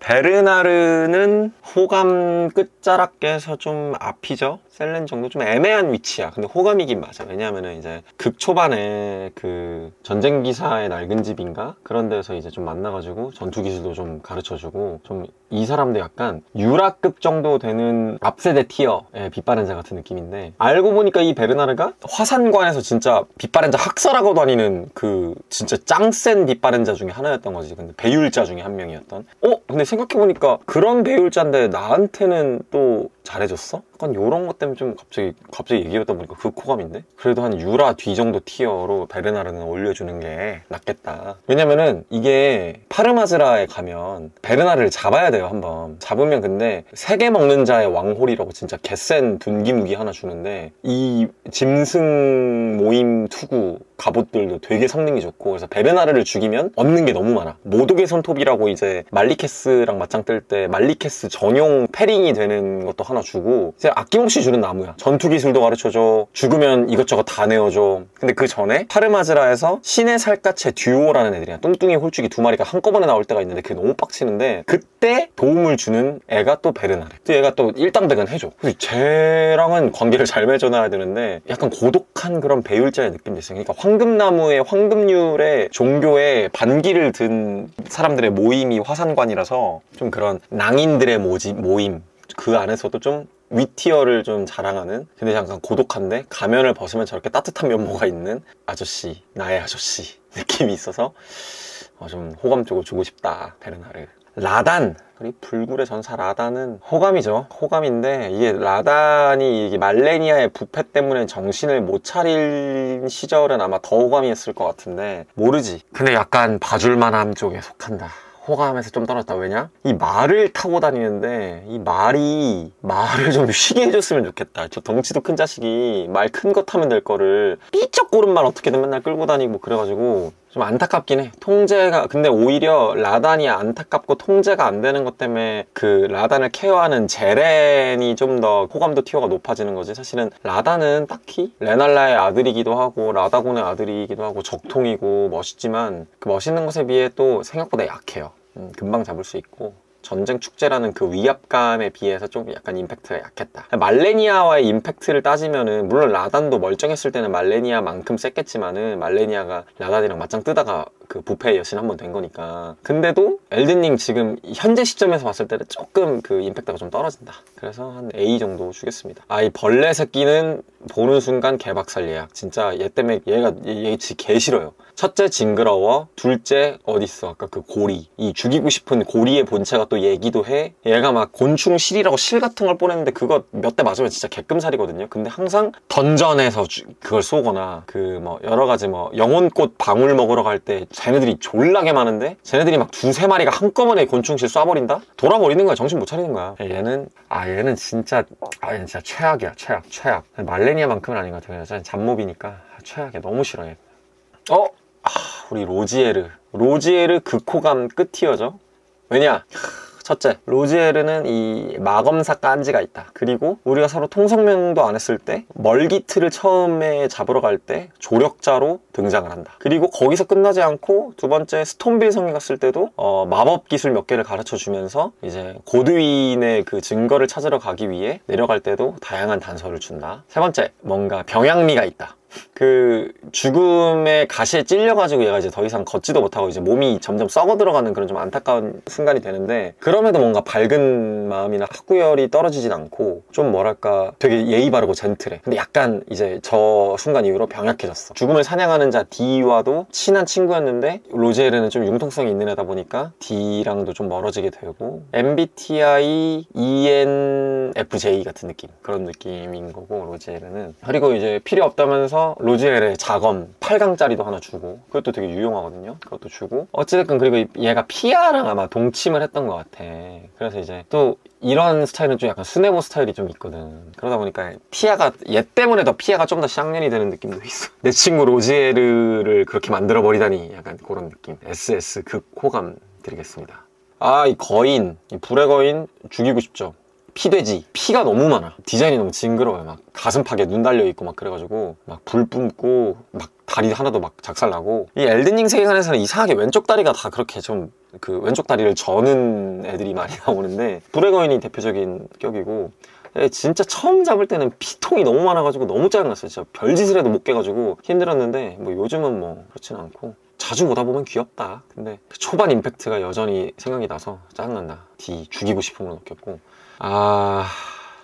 베르나르는 호감 끝자락에서 좀 앞이죠. 셀렌 정도 좀 애매한 위치야. 근데 호감이긴 맞아. 왜냐하면은 이제 극 초반에 그 전쟁 기사의 낡은 집인가 그런 데서 이제 좀 만나가지고 전투 기술도 좀 가르쳐주고 좀 이 사람도 약간 유라급 정도 되는 앞세대 티어의 빛바랜자 같은 느낌인데 알고 보니까 이 베르나르가 화산관에서 진짜 빛바랜자 학살하고 다니는 그 진짜 짱센 빛바랜자 중에 하나였던 거지. 근데 배율자 중에 한 명이었던. 근데 생각해보니까 그런 배율자인데 나한테는 또 잘해줬어? 약간 요런 것 때문에 좀 갑자기 얘기하다 보니까 그 호감인데? 그래도 한 유라 뒤 정도 티어로 베르나르는 올려주는 게 낫겠다. 왜냐면은 이게 파르마즈라에 가면 베르나르를 잡아야 돼요. 한번 잡으면. 근데 세계 먹는 자의 왕홀이라고 진짜 개센 분기무기 하나 주는데 이 짐승 모임 투구 갑옷들도 되게 성능이 좋고 그래서 베르나르를 죽이면 얻는 게 너무 많아. 모독의 손톱이라고 이제 말리케스랑 맞짱 뜰 때 말리케스 전용 패링이 되는 것도 하나 주고 이제 아낌없이 주는 나무야. 전투 기술도 가르쳐줘. 죽으면 이것저것 다 내어줘. 근데 그 전에 파르마즈라에서 신의 살갗의 듀오라는 애들이야. 뚱뚱이 홀쭉이 두 마리가 한꺼번에 나올 때가 있는데 그게 너무 빡치는데 그때 도움을 주는 애가 또 베르나르. 또 얘가 또 일당백은 해줘. 그래서 쟤랑은 관계를 잘 맺어놔야 되는데 약간 고독한 그런 배율자의 느낌도 있어요. 그러니까 황금나무의 황금률의 종교의 반기를 든 사람들의 모임이 화산관이라서 좀 그런 낭인들의 모임 그 안에서도 좀 위티어를 좀 자랑하는 근데 약간 고독한데 가면을 벗으면 저렇게 따뜻한 면모가 있는 아저씨, 나의 아저씨 느낌이 있어서 좀 호감 쪽으로 주고 싶다. 베르나르. 라단, 그리고 불굴의 전사 라단은 호감이죠. 호감인데 이게 라단이 이게 말레니아의 부패 때문에 정신을 못 차릴 시절은 아마 더 호감이었을 것 같은데 모르지. 근데 약간 봐줄만함 쪽에 속한다. 호감에서 좀 떨어졌다. 왜냐? 이 말을 타고 다니는데 이 말을 좀 쉬게 해줬으면 좋겠다. 저 덩치도 큰 자식이 말 큰 거 타면 될 거를 삐쩍고른 말 어떻게든 맨날 끌고 다니고 그래가지고 좀 안타깝긴 해. 통제가 근데 오히려 라단이 안타깝고 통제가 안 되는 것 때문에 그 라단을 케어하는 제렌이 좀 더 호감도 티어가 높아지는 거지. 사실은 라단은 딱히 레날라의 아들이기도 하고 라다곤의 아들이기도 하고 적통이고 멋있지만 그 멋있는 것에 비해 또 생각보다 약해요. 금방 잡을 수 있고 전쟁 축제라는 그 위압감에 비해서 좀 약간 임팩트가 약했다. 말레니아와의 임팩트를 따지면은 물론 라단도 멀쩡했을 때는 말레니아만큼 셌겠지만은 말레니아가 라단이랑 맞짱 뜨다가 그 부패의 여신 한 번 된 거니까. 근데도 엘든링 지금 현재 시점에서 봤을 때는 조금 그 임팩트가 좀 떨어진다. 그래서 한 A 정도 주겠습니다. 이 벌레 새끼는 보는 순간 개박살 예약. 진짜 얘 때문에 얘 진짜 개 싫어요. 첫째 징그러워, 둘째 어딨어 아까 그 고리, 이 죽이고 싶은 고리의 본체가 또 얘기도 해. 얘가 막 곤충 실이라고 실 같은 걸 보냈는데 그거 몇 대 맞으면 진짜 개끔살이거든요. 근데 항상 던전에서 그걸 쏘거나 그 뭐 여러 가지 뭐 영혼꽃 방울 먹으러 갈 때 쟤네들이 졸라게 많은데 쟤네들이 막 두세 마리가 한꺼번에 곤충실 쏴버린다? 돌아버리는 거야. 정신 못 차리는 거야. 얘는 진짜 얘는 진짜 최악이야. 최악. 말레니아만큼은 아닌 것 같아요. 잡몹이니까 최악이야. 너무 싫어 얘. 우리 로지에르 극호감 끝이어죠. 왜냐? 첫째, 로지에르는 이 마검사 깐지가 있다. 그리고 우리가 서로 통성명도 안 했을 때 멀기트를 처음에 잡으러 갈 때 조력자로 등장을 한다. 그리고 거기서 끝나지 않고 두 번째 스톤빌 성에 갔을 때도 마법 기술 몇 개를 가르쳐 주면서 이제 고드윈의 그 증거를 찾으러 가기 위해 내려갈 때도 다양한 단서를 준다. 세 번째, 뭔가 병양미가 있다. 그 죽음의 가시에 찔려가지고 얘가 이제 더 이상 걷지도 못하고 이제 몸이 점점 썩어 들어가는 그런 좀 안타까운 순간이 되는데, 그럼에도 뭔가 밝은 마음이나 학구열이 떨어지진 않고 좀 뭐랄까 되게 예의 바르고 젠틀해. 근데 약간 이제 저 순간 이후로 병약해졌어. 죽음을 사냥하는 자 D와도 친한 친구였는데 로지에르는 좀 융통성이 있는 애다 보니까 D랑도 좀 멀어지게 되고, MBTI ENFJ 같은 느낌, 그런 느낌인 거고 로지에르는. 그리고 이제 필요 없다면서 로지에르의 자검 8강짜리도 하나 주고, 그것도 되게 유용하거든요. 그것도 주고, 어찌됐든 그리고 얘가 피아랑 아마 동침을 했던 것 같아. 그래서 이제 또 이런 스타일은 좀 약간 수뇌보 스타일이 좀 있거든. 그러다 보니까 피아가, 얘 때문에 더 피아가 좀 더 쌍년이 되는 느낌도 있어. 내 친구 로지에르를 그렇게 만들어버리다니, 약간 그런 느낌. SS 극호감 드리겠습니다. 아, 이 거인, 이 불의 거인 죽이고 싶죠. 피돼지. 피가 너무 많아. 디자인이 너무 징그러워요. 막 가슴팍에 눈 달려있고 막 그래가지고 막 불 뿜고 막 다리 하나도 막 작살나고. 이 엘든링 세계관에서는 이상하게 왼쪽 다리가 다 그렇게 좀 그 왼쪽 다리를 저는 애들이 많이 나오는데, 불의 거인이 대표적인 격이고, 진짜 처음 잡을 때는 피통이 너무 많아가지고 너무 짜증났어요. 진짜 별짓을 해도 못 깨가지고 힘들었는데, 뭐 요즘은 뭐 그렇진 않고 자주 오다 보면 귀엽다. 근데 초반 임팩트가 여전히 생각이 나서 짜증난다. D 죽이고 싶음으로 느꼈고.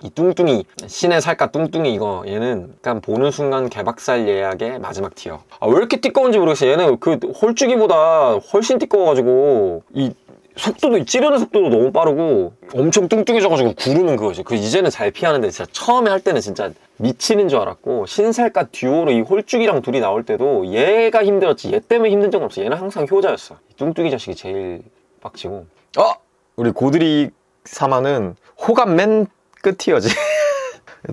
이 뚱뚱이, 신의 살갗 뚱뚱이, 이거 얘는 약간 보는 순간 개박살 예약의 마지막 티어. 왜 이렇게 띠꺼운지 모르겠어요. 얘는 그 홀쭉이보다 훨씬 띠꺼워가지고 이 속도도, 찌르는 속도도 너무 빠르고 엄청 뚱뚱해져가지고 구르는 그거지. 그 이제는 잘 피하는데 진짜 처음에 할 때는 진짜 미치는 줄 알았고, 신살과 듀오로 이 홀쭉이랑 둘이 나올 때도 얘가 힘들었지 얘 때문에 힘든 적은 없어. 얘는 항상 효자였어. 이 뚱뚱이 자식이 제일 빡치고. 우리 고드릭 사마는 호감 맨 끝이어지.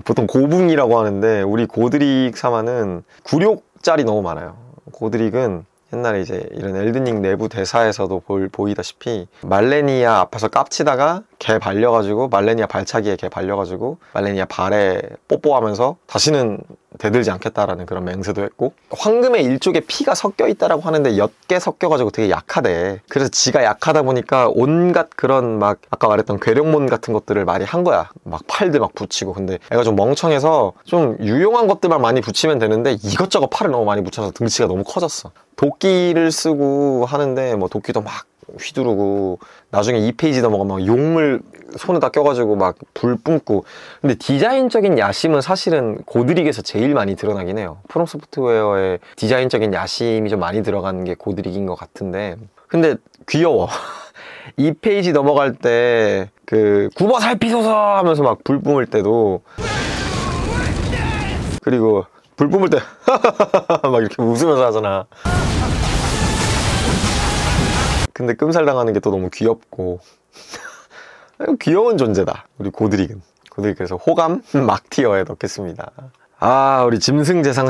보통 고붕이라고 하는데 우리 고드릭 사마는 굴욕짤이 너무 많아요. 고드릭은 옛날에 이제 이런 엘든링 내부 대사에서도 보이다시피 말레니아 앞에서 깝치다가 개 발려가지고, 말레니아 발차기에 개 발려가지고 말레니아 발에 뽀뽀하면서 다시는 대들지 않겠다라는 그런 맹세도 했고, 황금의 일족에 피가 섞여 있다라고 하는데 옅게 섞여가지고 되게 약하대. 그래서 지가 약하다 보니까 온갖 그런 막 아까 말했던 괴력몬 같은 것들을 많이 한 거야. 막 팔들 막 붙이고. 근데 애가 좀 멍청해서 좀 유용한 것들만 많이 붙이면 되는데 이것저것 팔을 너무 많이 붙여서 등치가 너무 커졌어. 도끼를 쓰고 하는데 뭐 도끼도 막 휘두르고, 나중에 2페이지 넘어가면 막 용을 손에다 껴가지고 막 불 뿜고. 근데 디자인적인 야심은 사실은 고드릭에서 제일 많이 드러나긴 해요. 프롬 소프트웨어의 디자인적인 야심이 좀 많이 들어가는 게 고드릭인 것 같은데, 근데 귀여워. 2페이지 넘어갈 때 그 굽어 살피소서 하면서 막 불 뿜을 때도, 그리고 불 뿜을 때 막 이렇게 웃으면서 하잖아. 근데 끔살당하는 게 또 너무 귀엽고. 귀여운 존재다 우리 고드릭은. 고드릭 그래서 호감 막티어에 넣겠습니다. 우리 짐승재상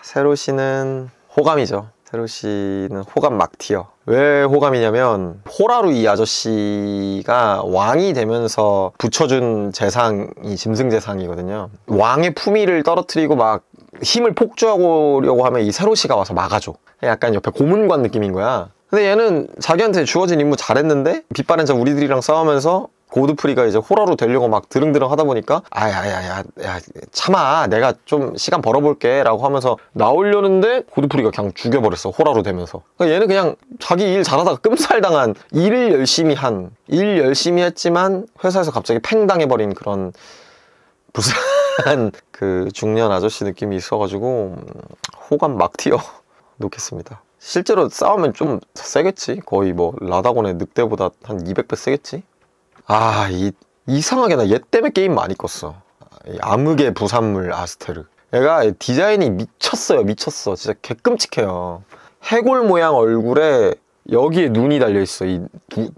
세로시는 호감이죠. 세로시는 호감 막티어. 왜 호감이냐면, 호라루 이 아저씨가 왕이 되면서 붙여준 재상이 짐승재상이거든요. 왕의 품위를 떨어뜨리고 막 힘을 폭주하려고 하면 이 세로시가 와서 막아줘. 약간 옆에 고문관 느낌인 거야. 근데 얘는 자기한테 주어진 임무 잘했는데 빛바랜 자 우리들이랑 싸우면서 고드프리가 이제 호러로 되려고 막 드릉드릉 하다 보니까 야 참아, 내가 좀 시간 벌어볼게 라고 하면서 나오려는데 고드프리가 그냥 죽여버렸어. 호러로 되면서. 그러니까 얘는 그냥 자기 일 잘하다가 끔살당한, 일 열심히 했지만 회사에서 갑자기 팽 당해버린 그런 불쌍한 그 중년 아저씨 느낌이 있어가지고 호감 막티어 놓겠습니다. 실제로 싸우면 좀 세겠지. 거의 뭐 라다곤의 늑대보다 한 200배 세겠지. 이상하게 나 얘 때문에 게임 많이 껐어. 암흑의 부산물 아스테르. 얘가 디자인이 미쳤어. 진짜 개끔찍해요. 해골 모양 얼굴에 여기에 눈이 달려있어. 이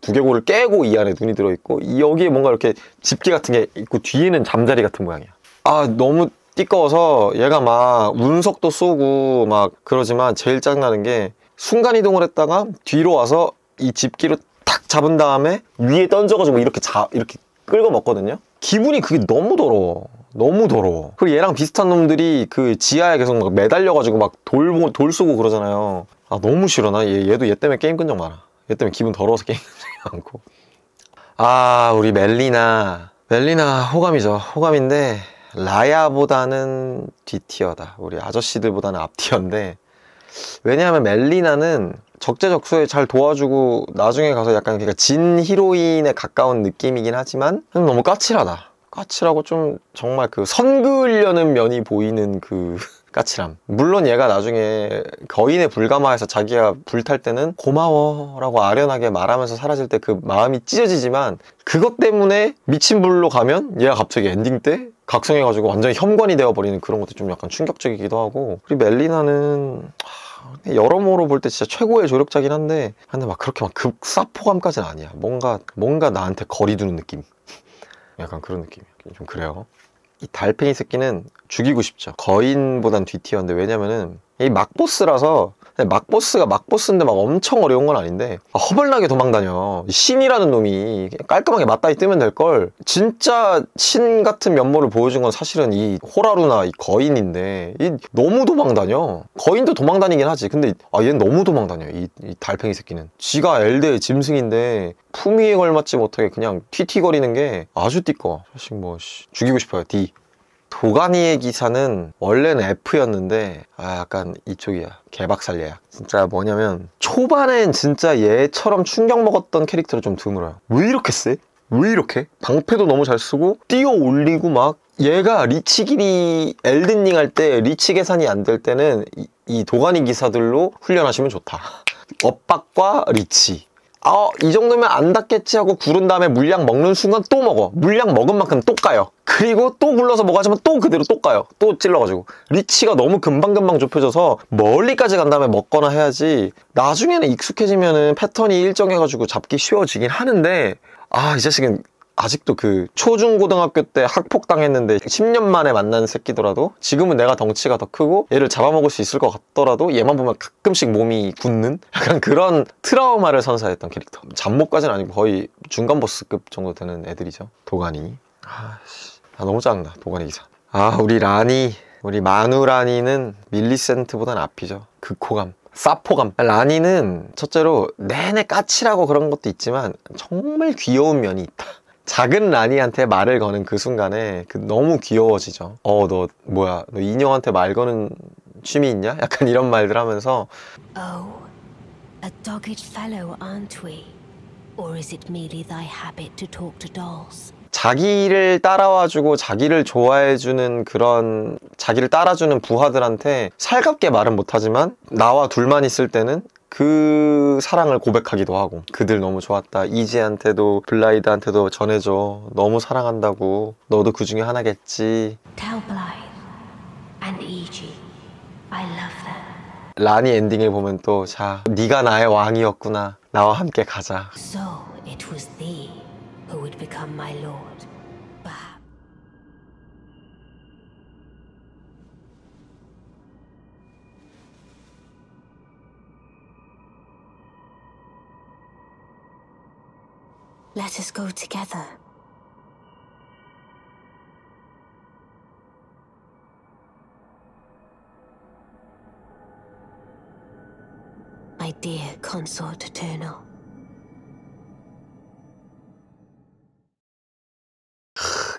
두개골을 깨고 이 안에 눈이 들어있고, 여기에 뭔가 이렇게 집게 같은 게 있고, 뒤에는 잠자리 같은 모양이야. 너무 띠꺼워서 얘가 막 운석도 쏘고 막 그러지만 제일 짜증나는 게, 순간이동을 했다가 뒤로 와서 이 집기로 탁 잡은 다음에 위에 던져가지고 이렇게 이렇게 끌고 먹거든요. 기분이 그게 너무 더러워. 너무 더러워. 그리고 얘랑 비슷한 놈들이 그 지하에 계속 막 매달려가지고 막 돌 쏘고 그러잖아요. 아, 너무 싫어. 나 얘도 얘 때문에 게임 끈 적 많아. 얘 때문에 기분 더러워서 게임 끈 적이 많고. 아, 우리 멜리나 호감이죠. 호감인데 라야보다는 뒷티어다. 우리 아저씨들보다는 앞티어인데, 왜냐하면 멜리나는 적재적소에 잘 도와주고 나중에 가서 약간 그러니까 진 히로인에 가까운 느낌이긴 하지만 너무 까칠하다. 까칠하고 좀 정말 그 선 그으려는 면이 보이는 그 까칠함. 물론 얘가 나중에 거인에 불감화해서 자기가 불탈 때는 고마워라고 아련하게 말하면서 사라질 때 그 마음이 찢어지지만, 그것 때문에 미친 불로 가면 얘가 갑자기 엔딩 때 각성해가지고 완전히 혐관이 되어버리는 그런 것도 좀 약간 충격적이기도 하고. 그리고 멜리나는 여러모로 볼 때 진짜 최고의 조력자긴 한데 막 그렇게 막 급사포감까지는 아니야. 뭔가 나한테 거리 두는 느낌. 약간 그런 느낌이야. 좀 그래요. 이 달팽이 새끼는 죽이고 싶죠. 거인보단 뒷티어인데, 왜냐면은 이 막보스라서, 막보스가 막보스인데 막 엄청 어려운 건 아닌데 허벌나게 도망다녀. 신이라는 놈이 깔끔하게 맞다이 뜨면 될걸, 진짜 신 같은 면모를 보여준 건 사실은 이 호라루나 이 거인인데, 이 너무 도망다녀. 거인도 도망다니긴 하지. 근데 얘는 너무 도망다녀. 이 달팽이 새끼는 지가 엘드의 짐승인데 품위에 걸맞지 못하게 그냥 튀튀거리는 게 아주 띠꺼. 사실 뭐 죽이고 싶어요. D. 도가니의 기사는 원래는 F였는데 약간 이쪽이야. 개박살얘야. 진짜 뭐냐면 초반엔 진짜 얘처럼 충격 먹었던 캐릭터를 좀 드물어요. 왜 이렇게 세? 왜 이렇게? 방패도 너무 잘 쓰고 뛰어 올리고 막. 얘가 리치 길이 엘든링 할 때 리치 계산이 안 될 때는 이 도가니 기사들로 훈련하시면 좋다. 엇박과 리치. 이 정도면 안 닿겠지 하고 구른 다음에 물약 먹는 순간 또 먹어. 물약 먹은 만큼 또 까요. 그리고 또 굴러서 먹어야지만 또 그대로 또 까요. 또 찔러가지고. 리치가 너무 금방금방 좁혀져서 멀리까지 간 다음에 먹거나 해야지, 나중에는 익숙해지면은 패턴이 일정해가지고 잡기 쉬워지긴 하는데, 이 자식은 아직도 그 초중고등학교 때 학폭당했는데 10년 만에 만난 새끼더라도 지금은 내가 덩치가 더 크고 얘를 잡아먹을 수 있을 것 같더라도 얘만 보면 가끔씩 몸이 굳는 약간 그런 트라우마를 선사했던 캐릭터. 잡목까지는 아니고 거의 중간 보스급 정도 되는 애들이죠. 도가니. 너무 짜증나. 도가니 기사. 우리 마누라니는 밀리센트보단 앞이죠. 극호감, 사포감. 라니는 첫째로 내내 까칠하고 그런 것도 있지만 정말 귀여운 면이 있다. 작은 라니한테 말을 거는 그 순간에 너무 귀여워지죠. 너 뭐야, 너 인형한테 말 거는 취미 있냐? 약간 이런 말들 하면서 Oh, a dogged fellow, aren't we? Or is it merely thy habit to talk to dolls? 자기를 따라와주고 자기를 좋아해주는 그런, 자기를 따라주는 부하들한테 살갑게 말은 못하지만 나와 둘만 있을 때는 그 사랑을 고백하기도 하고, 그들 너무 좋았다. 이지한테도 블라이드한테도 전해줘. 너무 사랑한다고. 너도 그 중에 하나겠지. Tell Blythe and Eiji, I love them. 라니 엔딩을 보면 또, 자, 네가 나의 왕이었구나. 나와 함께 가자. So it was thee who would become my lord. Let us go together. My dear consort eternal.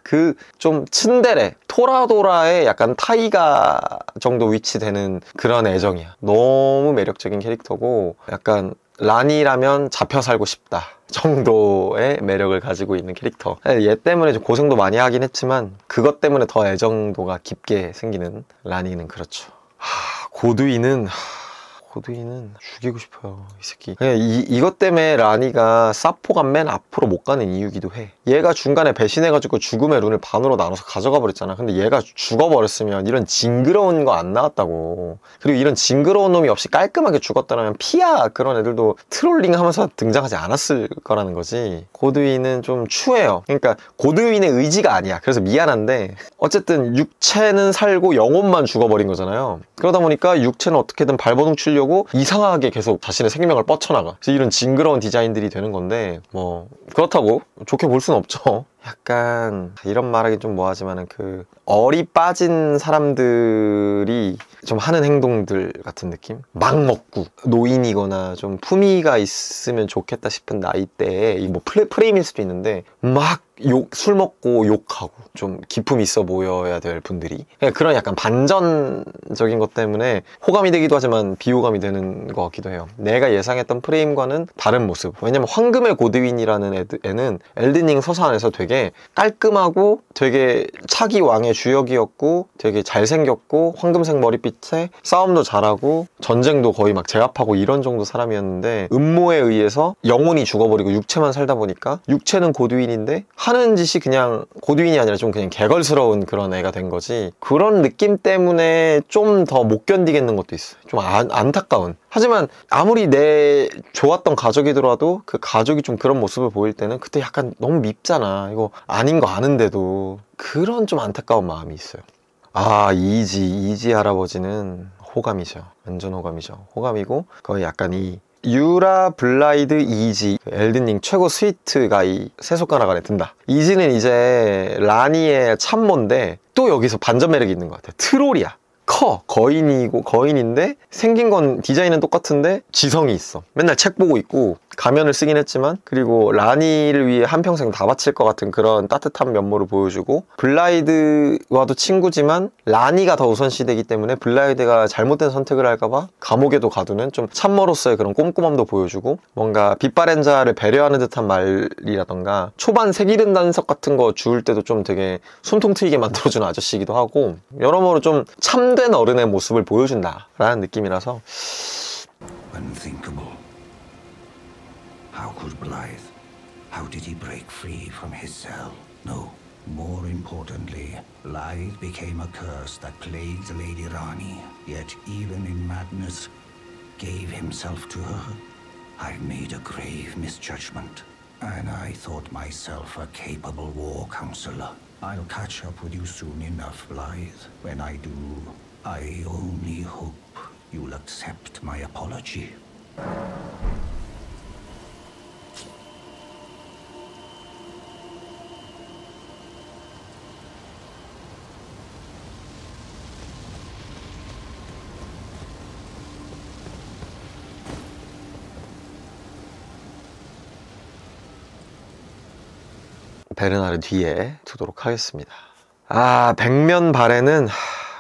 그 좀 츤데레 토라도라의 약간 타이가 정도 위치되는 그런 애정이야. 너무 매력적인 캐릭터고, 약간 라니라면 잡혀 살고 싶다 정도의 매력을 가지고 있는 캐릭터. 얘 때문에 좀 고생도 많이 하긴 했지만 그것 때문에 더 애정도가 깊게 생기는 라니는 그렇죠. 고드위는 죽이고 싶어요, 이 새끼. 이것 때문에 라니가 사포가 맨 앞으로 못 가는 이유기도 해. 얘가 중간에 배신해가지고 죽음의 룬을 반으로 나눠서 가져가 버렸잖아. 근데 얘가 죽어버렸으면 이런 징그러운 거 안 나왔다고. 그리고 이런 징그러운 놈이 없이 깔끔하게 죽었다면 피아 그런 애들도 트롤링 하면서 등장하지 않았을 거라는 거지. 고드위는 좀 추해요. 그러니까 고드위의 의지가 아니야. 그래서 미안한데 어쨌든 육체는 살고 영혼만 죽어버린 거잖아요. 그러다 보니까 육체는 어떻게든 발버둥 치려고 보여주려고 이상하게 계속 자신의 생명을 뻗쳐나가. 그래서 이런 징그러운 디자인들이 되는 건데 뭐 그렇다고 좋게 볼 수는 없죠. 약간 이런 말하기 좀 뭐하지만은 그 얼이 빠진 사람들이 좀 하는 행동들 같은 느낌? 막 먹고 노인이거나 좀 품위가 있으면 좋겠다 싶은 나이대에 이 뭐 프레임일 수도 있는데 막 술 먹고 욕하고 좀 기품이 있어 보여야 될 분들이 그런 약간 반전적인 것 때문에 호감이 되기도 하지만 비호감이 되는 것 같기도 해요. 내가 예상했던 프레임과는 다른 모습. 왜냐면 황금의 고드윈이라는 애는 엘든링 서사 안에서 되게 깔끔하고 되게 차기 왕의 주역이었고 되게 잘생겼고 황금색 머리빛에 싸움도 잘하고 전쟁도 거의 막 제압하고 이런 정도 사람이었는데 음모에 의해서 영혼이 죽어버리고 육체만 살다 보니까 육체는 고드윈인데 하는 짓이 그냥 고드윈이 아니라 좀 그냥 개걸스러운 그런 애가 된 거지. 그런 느낌 때문에 좀 더 못 견디겠는 것도 있어요. 좀 안타까운. 하지만 아무리 내 좋았던 가족이더라도 그 가족이 좀 그런 모습을 보일 때는 그때 약간 너무 밉잖아. 이거 아닌 거 아는데도 그런 좀 안타까운 마음이 있어요. 아, 이지 할아버지는 호감이죠. 완전 호감이죠. 호감이고 거의 약간 이 유라, 블라이드, 이지 엘든링 최고 스위트 가이 세 손가락 안에 든다. 이지는 이제 라니의 참모인데 또 여기서 반전 매력이 있는 것 같아. 트롤이야. 커. 거인인데 생긴 건 디자인은 똑같은데 지성이 있어. 맨날 책 보고 있고 가면을 쓰긴 했지만 그리고 라니를 위해 한평생 다 바칠 것 같은 그런 따뜻한 면모를 보여주고 블라이드와도 친구지만 라니가 더 우선시되기 때문에 블라이드가 잘못된 선택을 할까봐 감옥에도 가두는 좀 참모로서의 그런 꼼꼼함도 보여주고 뭔가 빛바랜 자를 배려하는 듯한 말이라던가 초반 색이른 단석 같은 거 주울 때도 좀 되게 숨통 트이게 만들어주는 아저씨이기도 하고 여러모로 좀 참된 어른의 모습을 보여준다 라는 느낌이라서 Unthinkable. How could Blythe? How did he break free from his cell? No. More importantly, Blythe became a curse that plagued Lady Rani, yet even in madness, gave himself to her. I've made a grave misjudgment, and I thought myself a capable war counselor. I'll catch up with you soon enough, Blythe. When I do, I only hope you'll accept my apology. 베르나르 뒤에 두도록 하겠습니다. 아, 백면 발해는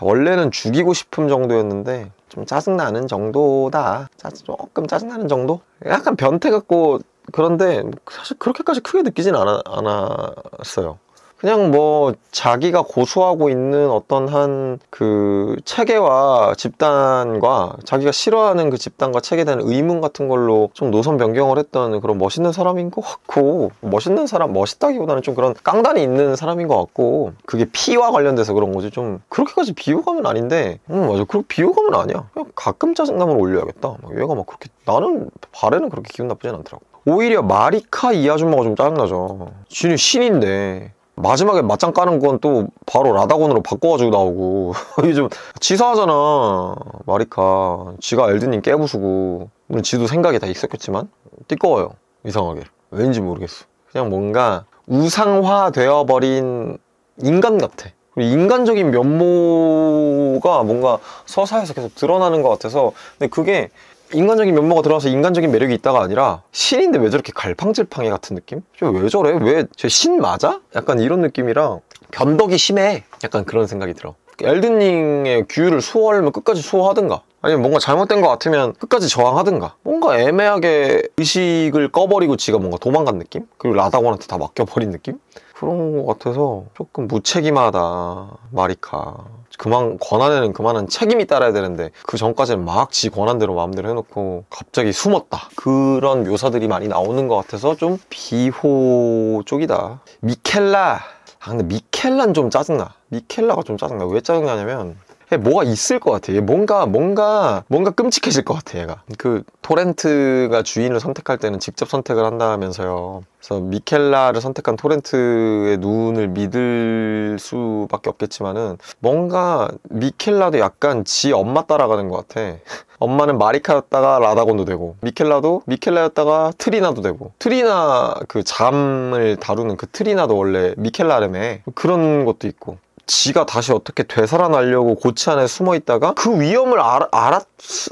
원래는 죽이고 싶은 정도였는데 좀 짜증나는 정도다. 조금 짜증나는 정도? 약간 변태 같고 그런데 사실 그렇게까지 크게 느끼진 않았어요. 그냥 뭐 자기가 고수하고 있는 어떤 한 그 체계와 집단과 자기가 싫어하는 그 집단과 체계에 대한 의문 같은 걸로 좀 노선 변경을 했던 그런 멋있는 사람인 것 같고 멋있는 사람, 멋있다기보다는 좀 그런 깡단이 있는 사람인 것 같고 그게 피와 관련돼서 그런 거지 좀 그렇게까지 비호감은 아닌데 맞아 그렇게 비호감은 아니야. 그냥 가끔 짜증나면 올려야겠다. 얘가 막 그렇게 나는 발에는 그렇게 기분 나쁘진 않더라고. 오히려 마리카 이 아줌마가 좀 짜증나죠. 지는 신인데 마지막에 맞짱 까는 건 또 바로 라다곤으로 바꿔가지고 나오고 이게 좀 치사하잖아. 마리카 지가 엘든님 깨부수고 물론 지도 생각이 다 있었겠지만 띠꺼워요. 이상하게 왠지 모르겠어. 그냥 뭔가 우상화 되어버린 인간 같아. 그리고 인간적인 면모가 뭔가 서사에서 계속 드러나는 것 같아서 근데 그게 인간적인 면모가 들어와서 인간적인 매력이 있다가 아니라 신인데 왜 저렇게 갈팡질팡해 같은 느낌? 왜 저래? 왜 쟤 신 맞아? 약간 이런 느낌이랑 변덕이 심해. 약간 그런 생각이 들어. 엘든링의 규율을 수호하려면 끝까지 수호하든가 아니면 뭔가 잘못된 것 같으면 끝까지 저항하든가 뭔가 애매하게 의식을 꺼버리고 지가 뭔가 도망간 느낌? 그리고 라다곤한테 다 맡겨버린 느낌? 그런 것 같아서 조금 무책임하다. 마리카 권한에는 그만한 책임이 따라야 되는데 그 전까지는 막 지 권한대로 마음대로 해놓고 갑자기 숨었다. 그런 묘사들이 많이 나오는 것 같아서 좀 비호 쪽이다. 미켈라 근데 미켈라는 좀 짜증나. 미켈라가 좀 짜증나. 왜 짜증나냐면 뭐가 있을 것 같아. 얘 뭔가 끔찍해질 것 같아, 얘가. 그 토렌트가 주인을 선택할 때는 직접 선택을 한다면서요. 그래서 미켈라를 선택한 토렌트의 눈을 믿을 수밖에 없겠지만은 뭔가 미켈라도 약간 지 엄마 따라가는 것 같아. 엄마는 마리카였다가 라다곤도 되고, 미켈라도 미켈라였다가 트리나도 되고, 트리나 그 잠을 다루는 그 트리나도 원래 미켈라라며. 그런 것도 있고, 지가 다시 어떻게 되살아나려고 고치 안에 숨어 있다가 그 위험을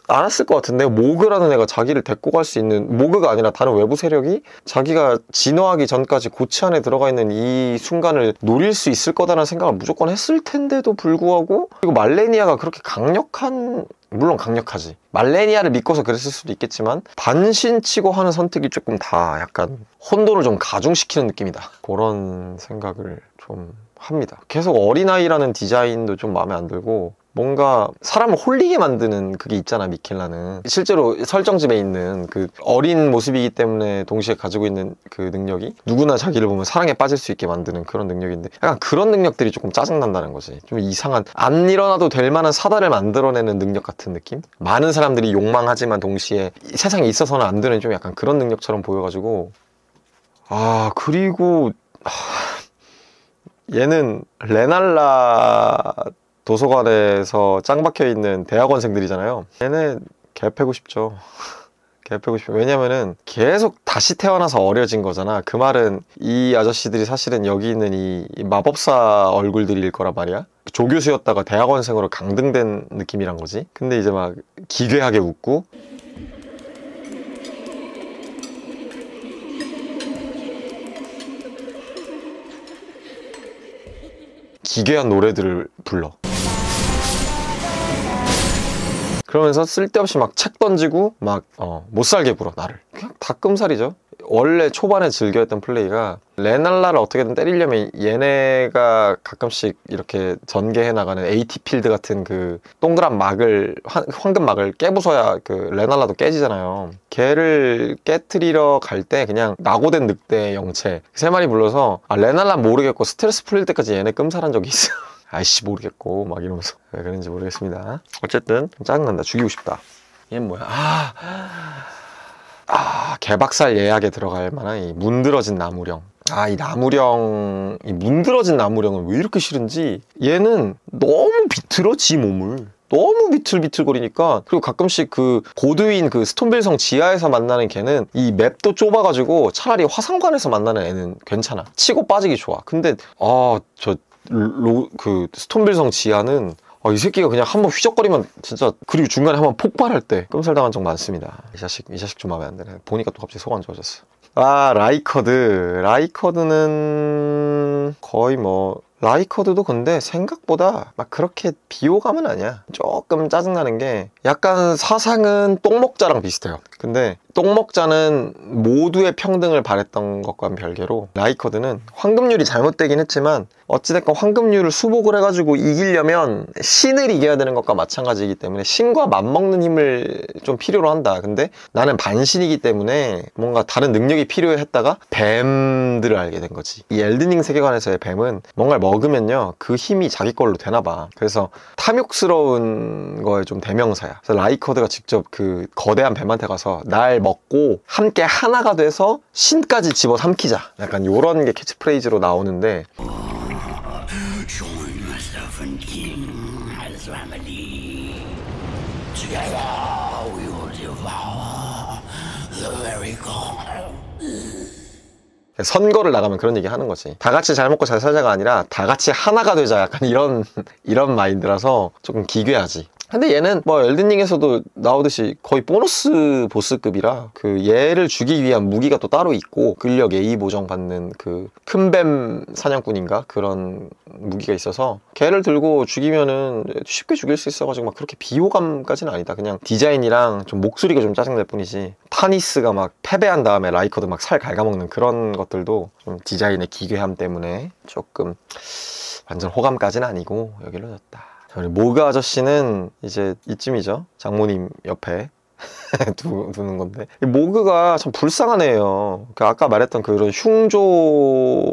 알았을 것 같은데, 모그라는 애가 자기를 데리고 갈 수 있는, 모그가 아니라 다른 외부 세력이 자기가 진화하기 전까지 고치 안에 들어가 있는 이 순간을 노릴 수 있을 거다라는 생각을 무조건 했을 텐데도 불구하고, 그리고 말레니아가 그렇게 강력한, 물론 강력하지, 말레니아를 믿고서 그랬을 수도 있겠지만 반신치고 하는 선택이 조금 다 약간 혼돈을 좀 가중시키는 느낌이다, 그런 생각을 좀 합니다. 계속 어린아이라는 디자인도 좀 마음에 안 들고, 뭔가 사람을 홀리게 만드는 그게 있잖아, 미켈라는. 실제로 설정집에 있는 그 어린 모습이기 때문에 동시에 가지고 있는 그 능력이 누구나 자기를 보면 사랑에 빠질 수 있게 만드는 그런 능력인데, 약간 그런 능력들이 조금 짜증난다는 거지. 좀 이상한, 안 일어나도 될 만한 사다를 만들어내는 능력 같은 느낌? 많은 사람들이 욕망하지만 동시에 세상에 있어서는 안 되는 좀 약간 그런 능력처럼 보여가지고. 그리고 얘는 레날라 도서관에서 짱 박혀있는 대학원생들이잖아요. 얘네 개 패고 싶죠. 개 패고 싶죠. 왜냐면은 계속 다시 태어나서 어려진 거잖아. 그 말은 이 아저씨들이 사실은 여기 있는 이 마법사 얼굴들일 거란 말이야. 조교수였다가 대학원생으로 강등된 느낌이란 거지. 근데 이제 막 기괴하게 웃고, 기괴한 노래들을 불러. 그러면서 쓸데없이 막 책 던지고 막 못살게 굴어, 나를. 그냥 다 끔살이죠. 원래 초반에 즐겨했던 플레이가, 레날라를 어떻게든 때리려면 얘네가 가끔씩 이렇게 전개해 나가는 AT 필드 같은 그 동그란 막을, 황금 막을 깨부숴야 그 레날라도 깨지잖아요. 걔를 깨트리러 갈 때 그냥 낙오된 늑대 영체 3마리 불러서, 레날라 모르겠고 스트레스 풀릴 때까지 얘네 끔살한 적이 있어. 아이씨 모르겠고 막 이러면서. 왜 그런지 모르겠습니다. 어쨌든 짜증난다. 죽이고 싶다. 얘는 뭐야? 개박살 예약에 들어갈 만한 이 문드러진 나무령. 이 문드러진 나무령은 왜 이렇게 싫은지, 얘는 너무 비틀어, 지 몸을. 너무 비틀비틀거리니까. 그리고 가끔씩 그 고드윈 그 스톤빌성 지하에서 만나는 걔는 이 맵도 좁아가지고 차라리 화상관에서 만나는 애는 괜찮아. 치고 빠지기 좋아. 근데 그 스톤빌성 지하는 이 새끼가 그냥 한번 휘적거리면 진짜, 그리고 중간에 한번 폭발할 때 끔살당한 적 많습니다. 이 자식 좀 마음에 안 드네. 보니까 또 갑자기 속 안 좋아졌어. 라이커드는 거의 뭐, 라이커드도 근데 생각보다 막 그렇게 비호감은 아니야. 조금 짜증나는 게, 약간 사상은 똥먹자랑 비슷해요. 근데 똥먹자는 모두의 평등을 바랬던 것과는 별개로, 라이커드는 황금률이 잘못되긴 했지만 어찌됐건 황금률을 수복을 해가지고 이기려면 신을 이겨야 되는 것과 마찬가지이기 때문에 신과 맞먹는 힘을 좀 필요로 한다. 근데 나는 반신이기 때문에 뭔가 다른 능력이 필요했다가 뱀들을 알게 된 거지. 이 엘든링 세계관에서의 뱀은 뭔가를 먹으면요, 그 힘이 자기 걸로 되나 봐. 그래서 탐욕스러운 거에 좀 대명사야. 그래서 라이커드가 직접 그 거대한 뱀한테 가서 날 먹고 함께 하나가 돼서 신까지 집어삼키자, 약간 요런 게 캐치프레이즈로 나오는데, Join myself and King as remedy. Together we will devour the very god. 선거를 나가면 그런 얘기 하는 거지. 다 같이 잘 먹고 잘 살자가 아니라 다 같이 하나가 되자, 약간 이런 마인드라서 조금 기괴하지. 근데 얘는 뭐 엘든링에서도 나오듯이 거의 보너스 보스급이라, 그 얘를 죽이기 위한 무기가 또 따로 있고, 근력 A 보정 받는 그 큰뱀 사냥꾼인가 그런 무기가 있어서 걔를 들고 죽이면은 쉽게 죽일 수 있어가지고 막 그렇게 비호감까지는 아니다. 그냥 디자인이랑 좀 목소리가 좀 짜증날 뿐이지, 타니스가 막 패배한 다음에 라이커드 막 살 갉아먹는 그런 것들도 좀 디자인의 기괴함 때문에 조금 완전 호감까지는 아니고 여기로 졌다. 우리 모그 아저씨는 이제 이쯤이죠. 장모님 옆에 두는 건데, 모그가 참 불쌍한 애예요. 아까 말했던 그런 흉조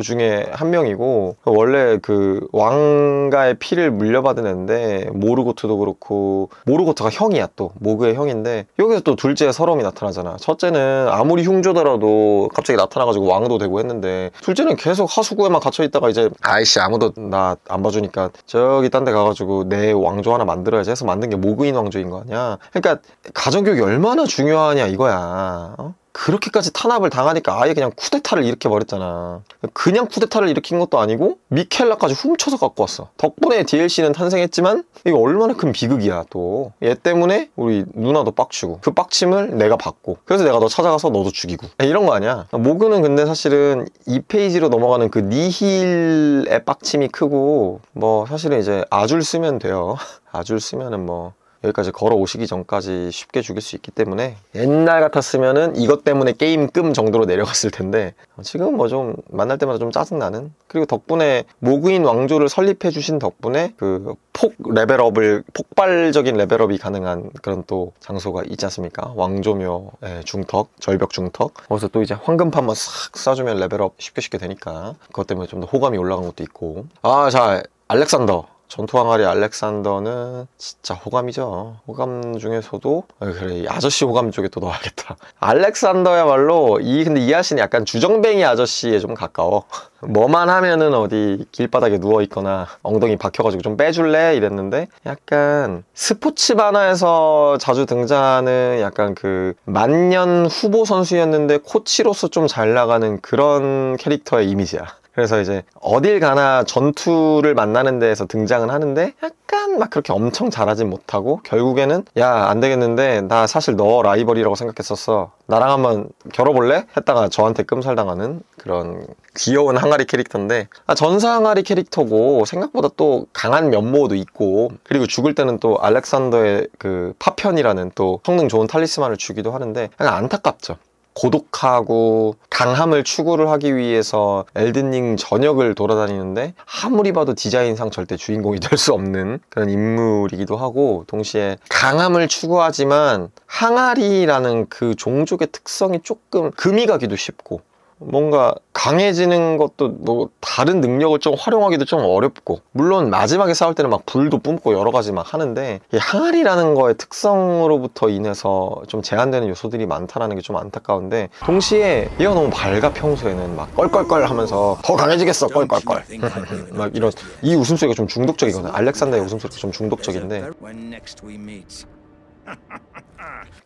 중에 한 명이고, 원래 그 왕가의 피를 물려받은 애인데, 모르고트도 그렇고, 모르고트가 형이야 또, 모그의 형인데, 여기서 또 둘째의 서러움이 나타나잖아. 첫째는 아무리 흉조더라도 갑자기 나타나가지고 왕도 되고 했는데, 둘째는 계속 하수구에만 갇혀있다가 이제 아이씨 아무도 나 안 봐주니까 저기 딴 데 가가지고 내 왕조 하나 만들어야지 해서 만든 게 모그인 왕조인 거 아니야. 그러니까 가정교육이 얼마나 중요하냐 이거야. 그렇게까지 탄압을 당하니까 아예 그냥 쿠데타를 일으켜버렸잖아. 그냥 쿠데타를 일으킨 것도 아니고 미켈라까지 훔쳐서 갖고 왔어. 덕분에 DLC는 탄생했지만 이거 얼마나 큰 비극이야. 또 얘 때문에 우리 누나도 빡치고, 그 빡침을 내가 받고, 그래서 내가 너 찾아가서 너도 죽이고, 이런 거 아니야. 모그는 근데 사실은 2페이지로 넘어가는 그 니힐의 빡침이 크고, 뭐 사실은 이제 아줄 쓰면 돼요. 아줄 쓰면은 뭐 여기까지 걸어오시기 전까지 쉽게 죽일 수 있기 때문에, 옛날 같았으면은 이것 때문에 게임 끔 정도로 내려갔을 텐데 지금 뭐 좀 만날 때마다 좀 짜증나는. 그리고 덕분에 모그인 왕조를 설립해 주신 덕분에 그 폭발적인 레벨업이 가능한 그런 또 장소가 있지 않습니까? 왕조묘의 중턱, 절벽 중턱. 거기서 또 이제 황금판만 싹 쏴주면 레벨업 쉽게 되니까 그것 때문에 좀 더 호감이 올라간 것도 있고. 자, 알렉산더. 전투 항아리 알렉산더는 진짜 호감이죠. 호감 중에서도 그래, 이 아저씨 호감 쪽에 또 넣어야겠다. 알렉산더야말로 근데 이 아저씨는 약간 주정뱅이 아저씨에 좀 가까워. 뭐만 하면은 어디 길바닥에 누워있거나 엉덩이 박혀가지고 좀 빼줄래? 이랬는데, 약간 스포츠 만화에서 자주 등장하는 약간 그 만년 후보 선수였는데 코치로서 좀 잘 나가는 그런 캐릭터의 이미지야. 그래서 이제 어딜 가나 전투를 만나는 데에서 등장은 하는데 약간 막 그렇게 엄청 잘하진 못하고, 결국에는 야, 안 되겠는데 나 사실 너 라이벌이라고 생각했었어, 나랑 한번 겨뤄볼래? 했다가 저한테 끔살당하는 그런 귀여운 항아리 캐릭터인데, 전사 항아리 캐릭터고 생각보다 또 강한 면모도 있고, 그리고 죽을 때는 또 알렉산더의 그 파편이라는 또 성능 좋은 탈리스만을 주기도 하는데 약간 안타깝죠. 고독하고 강함을 추구를 하기 위해서 엘든링 전역을 돌아다니는데 아무리 봐도 디자인상 절대 주인공이 될 수 없는 그런 인물이기도 하고, 동시에 강함을 추구하지만 항아리라는 그 종족의 특성이 조금 금이 가기도 쉽고, 뭔가 강해지는 것도 뭐 다른 능력을 좀 활용하기도 좀 어렵고, 물론 마지막에 싸울 때는 막 불도 뿜고 여러 가지 막 하는데, 이 항아리라는 거의 특성으로부터 인해서 좀 제한되는 요소들이 많다는 게 좀 안타까운데, 동시에 얘가 너무 밝아. 평소에는 막 껄껄껄 하면서 더 강해지겠어 껄껄껄 막 이런, 이 웃음소리가 좀 중독적이거든. 알렉산더의 웃음소리가 좀 중독적인데,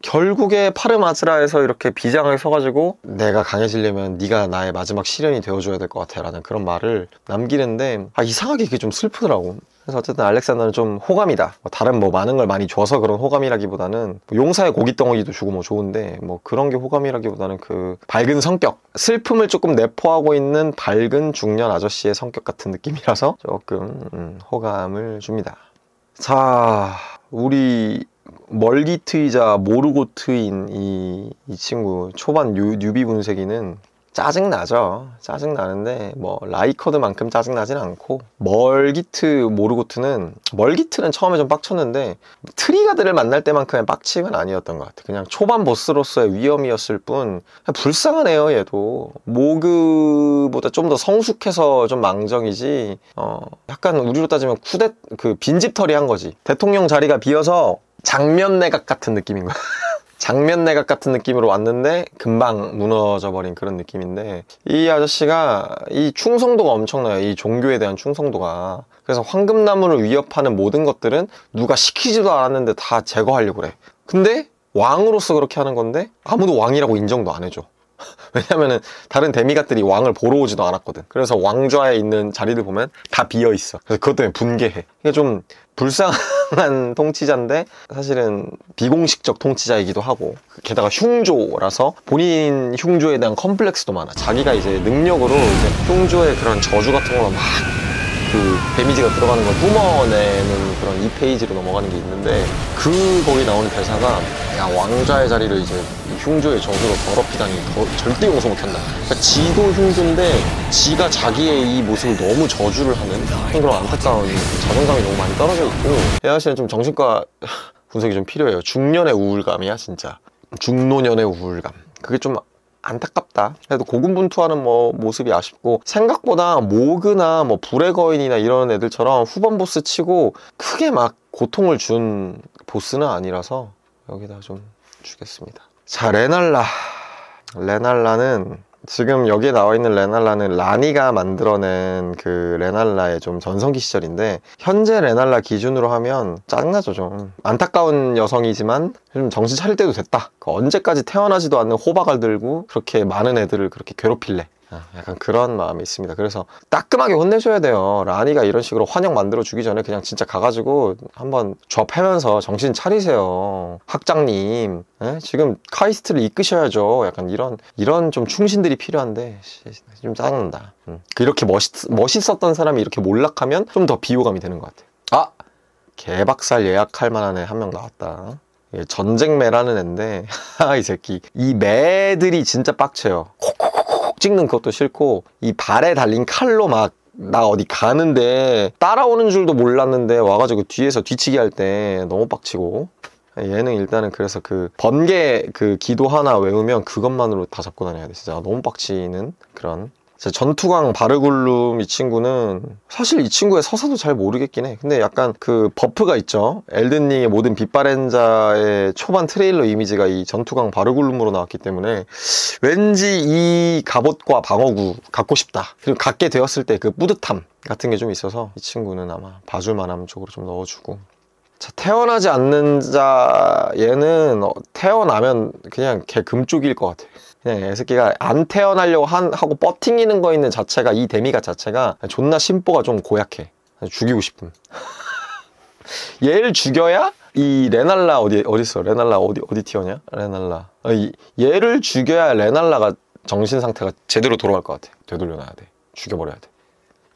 결국에 파르마즈라에서 이렇게 비장하게 서가지고 내가 강해지려면 네가 나의 마지막 시련이 되어줘야 될 것 같아 라는 그런 말을 남기는데, 이상하게 그게 좀 슬프더라고. 그래서 어쨌든 알렉산더는 좀 호감이다. 다른 뭐 많은 걸 많이 줘서 그런 호감이라기보다는, 용사의 고깃덩어리도 주고 뭐 좋은데 뭐 그런 게 호감이라기보다는 그 밝은 성격, 슬픔을 조금 내포하고 있는 밝은 중년 아저씨의 성격 같은 느낌이라서 조금 호감을 줍니다. 자, 우리 멀기트이자 모르고트인 이 친구 초반 뉴비 분쇄기는 짜증나죠. 짜증나는데 뭐 라이커드만큼 짜증나진 않고, 멀기트는 처음에 좀 빡쳤는데 트리가드를 만날 때만큼의 빡침은 아니었던 것 같아. 그냥 초반 보스로서의 위험이었을 뿐, 불쌍하네요. 얘도 모그보다 좀 더 성숙해서 좀 망정이지, 약간 우리로 따지면 빈집털이 한 거지. 대통령 자리가 비어서 장면 내각 같은 느낌인 거야. 장면 내각 같은 느낌으로 왔는데 금방 무너져버린 그런 느낌인데, 이 아저씨가 이 충성도가 엄청나요. 이 종교에 대한 충성도가. 그래서 황금나무를 위협하는 모든 것들은 누가 시키지도 않았는데 다 제거하려고 그래. 근데 왕으로서 그렇게 하는 건데 아무도 왕이라고 인정도 안 해줘. 왜냐면은 다른 데미갓들이 왕을 보러 오지도 않았거든. 그래서 왕좌에 있는 자리들 보면 다 비어있어. 그래서 그것 때문에 분개해. 이게 좀 불쌍한 통치자인데 사실은 비공식적 통치자이기도 하고, 게다가 흉조라서 본인 흉조에 대한 컴플렉스도 많아. 자기가 이제 능력으로 이제 흉조의 그런 저주 같은 걸로 막 그 데미지가 들어가는 걸 뿜어내는 그런 2페이지로 넘어가는 게 있는데, 거기 나오는 대사가 야, 왕좌의 자리를 이제 흉조의 저주로 더럽히다니 절대 용서 못한다. 그러니까 지도 흉조인데 지가 자기의 이 모습을 너무 저주를 하는 그런 안타까운 자존감이 너무 많이 떨어져 있고, 이 아저씨는 좀 정신과 분석이 좀 필요해요. 중년의 우울감이야 진짜. 중노년의 우울감. 그게 좀 안타깝다. 그래도 고군분투하는 뭐 모습이 아쉽고, 생각보다 모그나 뭐 불의 거인이나 이런 애들처럼 후반 보스 치고 크게 막 고통을 준 보스는 아니라서 여기다 좀 주겠습니다. 자, 레날라는 지금 여기에 나와 있는 레날라는 라니가 만들어낸 그 레날라의 좀 전성기 시절인데, 현재 레날라 기준으로 하면 짜증나죠. 좀 안타까운 여성이지만 좀 정신 차릴 때도 됐다. 언제까지 태어나지도 않는 호박을 들고 그렇게 많은 애들을 그렇게 괴롭힐래. 약간 그런 마음이 있습니다. 그래서 따끔하게 혼내줘야 돼요. 라니가 이런 식으로 환영 만들어 주기 전에 그냥 진짜 가가지고 한번 좁혀면서 정신 차리세요. 학장님, 지금 카이스트를 이끄셔야죠. 약간 이런 좀 충신들이 필요한데 좀 짜증난다. 이렇게 멋있었던 사람이 이렇게 몰락하면 좀 더 비호감이 되는 것 같아요. 개박살 예약할 만한 애 한 명 나왔다. 전쟁매라는 애인데 이 새끼, 이 매들이 진짜 빡쳐요. 찍는 것도 싫고, 이 발에 달린 칼로 막 나 어디 가는데 따라오는 줄도 몰랐는데 와가지고 뒤에서 뒤치기 할 때 너무 빡치고, 얘는 일단은 그래서 그 번개 그 기도 하나 외우면 그것만으로 다 잡고 다녀야 돼. 진짜 너무 빡치는 그런. 전투광 바르굴룸, 이 친구는 사실 이 친구의 서사도 잘 모르겠긴 해. 근데 약간 그 버프가 있죠. 엘든링의 모든 빛바랜자의 초반 트레일러 이미지가 이 전투광 바르굴룸으로 나왔기 때문에 왠지 이 갑옷과 방어구 갖고 싶다. 그리고 갖게 되었을 때 그 뿌듯함 같은 게 좀 있어서 이 친구는 아마 봐줄 만한 쪽으로 좀 넣어주고. 자, 태어나지 않는 자, 얘는 태어나면 그냥 걔 금쪽일 것 같아. 그냥 이 새끼가 안 태어나려고 하고 버팅기는 거 있는 자체가, 이 데미가 자체가 존나 심보가 좀 고약해. 죽이고 싶음. 얘를 죽여야 이 레날라 어딨어? 레날라 어디 티어냐? 레날라. 얘를 죽여야 레날라가 정신 상태가 제대로 돌아갈 것 같아. 되돌려놔야 돼. 죽여버려야 돼.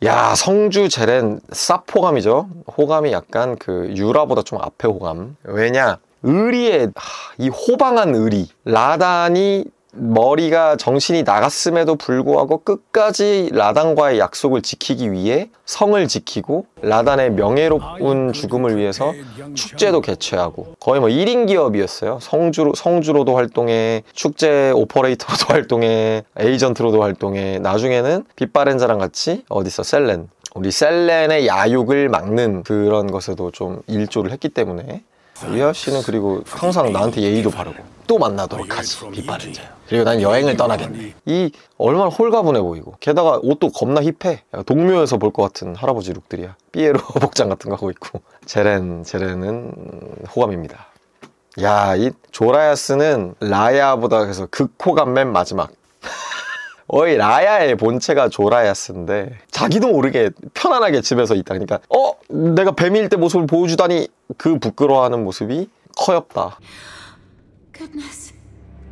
야, 성주 제렌 쌉 호감이죠. 호감이 약간 그 유라보다 좀 앞에 호감. 왜냐? 의리의 이 호방한 의리. 라단이 머리가 정신이 나갔음에도 불구하고 끝까지 라단과의 약속을 지키기 위해 성을 지키고 라단의 명예로운 죽음을 위해서 축제도 개최하고, 거의 뭐 1인 기업이었어요. 성주로도 활동해, 축제 오퍼레이터로도 활동해, 에이전트로도 활동해. 나중에는 빛바랜자랑 같이 셀렌, 우리 셀렌의 야욕을 막는 그런 것에도 좀 일조를 했기 때문에 이 아저씨는 그리고 항상 나한테 예의도 바르고, 또 만나도록 하지 빛바랜자야. 그리고 난 여행을 떠나겠네. 이 얼마나 홀가분해 보이고, 게다가 옷도 겁나 힙해. 동묘에서 볼 것 같은 할아버지 룩들이야. 삐에로 복장 같은 거 하고 있고. 제렌은 호감입니다. 야, 이 조라야스는 라야보다 그래서 극호감 맨 마지막. 어이, 라야의 본체가 조라야스인데 자기도 모르게 편안하게 집에서 있다. 그러니까 내가 뱀일 때 모습을 보여주다니, 그 부끄러워하는 모습이 커엽다. Goodness,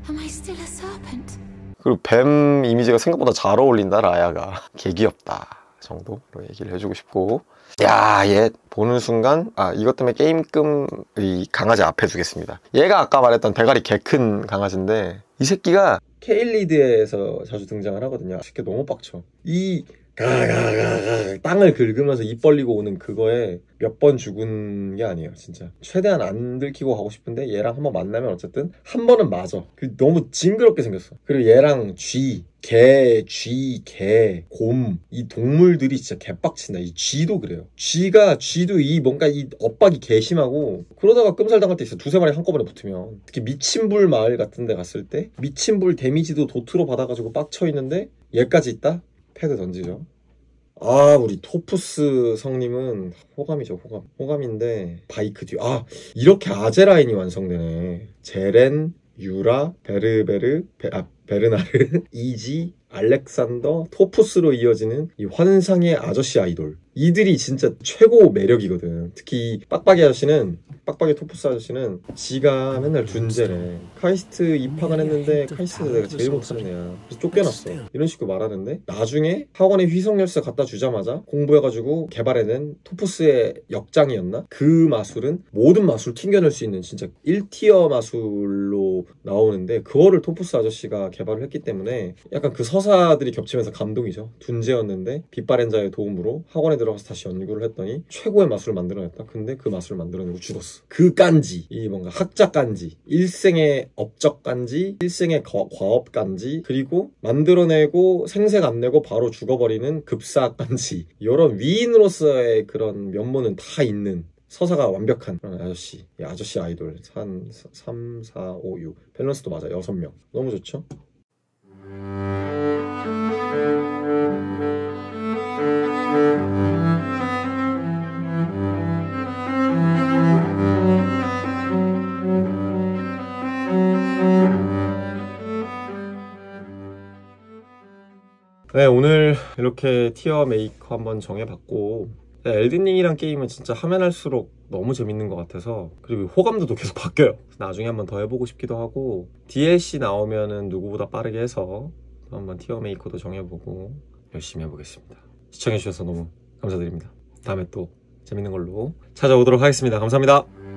am I still a serpent? 그리고 뱀 이미지가 생각보다 잘 어울린다, 라야가. 개귀엽다 정도로 얘기를 해주고 싶고. 야, 얘 보는 순간 이것 때문에 게임금 이 강아지 앞에 두겠습니다. 얘가 아까 말했던 대가리 개 큰 강아지인데, 이 새끼가 케일리드에서 자주 등장을 하거든요. 이 새끼 너무 빡쳐. 이 가가가가 땅을 긁으면서 입 벌리고 오는 그거에 몇 번 죽은 게 아니에요. 진짜 최대한 안 들키고 가고 싶은데 얘랑 한번 만나면 어쨌든 한 번은 맞아. 너무 징그럽게 생겼어. 그리고 얘랑 개, 곰, 이 동물들이 진짜 개빡친다. 이 쥐도 그래요. 쥐도 이 뭔가 이 엇박이 개심하고, 그러다가 끔살 당할 때 있어. 두세 마리 한꺼번에 붙으면. 특히 미친불 마을 같은 데 갔을 때 미친불 데미지도 도트로 받아가지고 빡쳐 있는데 얘까지 있다? 패드 던지죠. 우리 토푸스 성님은 호감이죠. 호감인데 바이크 뒤. 이렇게 아재 라인이 완성되네. 제렌, 유라, 베르나르, 이지, 알렉산더, 토푸스로 이어지는 이 환상의 아저씨 아이돌. 이들이 진짜 최고 매력이거든. 특히 빡빡이 토푸스 아저씨는 지가 맨날 둔재래. 카이스트 입학을 했는데 카이스트에서 내가 제일 못하는 애야. 그래서 쫓겨났어. 이런 식으로 말하는데, 나중에 학원에 휘성열쇠 갖다 주자마자 공부해가지고 개발해낸 토푸스의 역장이었나? 그 마술은 모든 마술 튕겨낼 수 있는 진짜 1티어 마술로 나오는데, 그거를 토푸스 아저씨가 개발을 했기 때문에 약간 그 서사들이 겹치면서 감동이죠. 둔재였는데 빛바랜자의 도움으로 학원에 들어가 들어가서 다시 연구를 했더니 최고의 마술을 만들어냈다. 근데 그 마술을 만들어내고 죽었어. 그 깐지, 이 뭔가 학자 깐지, 일생의 업적 깐지, 일생의 과업 깐지, 그리고 만들어내고 생색 안 내고 바로 죽어버리는 급사 깐지, 이런 위인으로서의 그런 면모는 다 있는 서사가 완벽한 그런 아저씨. 이 아저씨 아이돌 3, 4, 5, 6 밸런스도 맞아. 6명 너무 좋죠? 네, 오늘 이렇게 티어 메이커 한번 정해봤고, 엘든링이란 게임은 진짜 하면 할수록 너무 재밌는 것 같아서, 그리고 호감도도 계속 바뀌어요. 나중에 한번 더 해보고 싶기도 하고, DLC 나오면은 누구보다 빠르게 해서 한번 티어 메이커도 정해보고 열심히 해보겠습니다. 시청해주셔서 너무 감사드립니다. 다음에 또 재밌는 걸로 찾아오도록 하겠습니다. 감사합니다.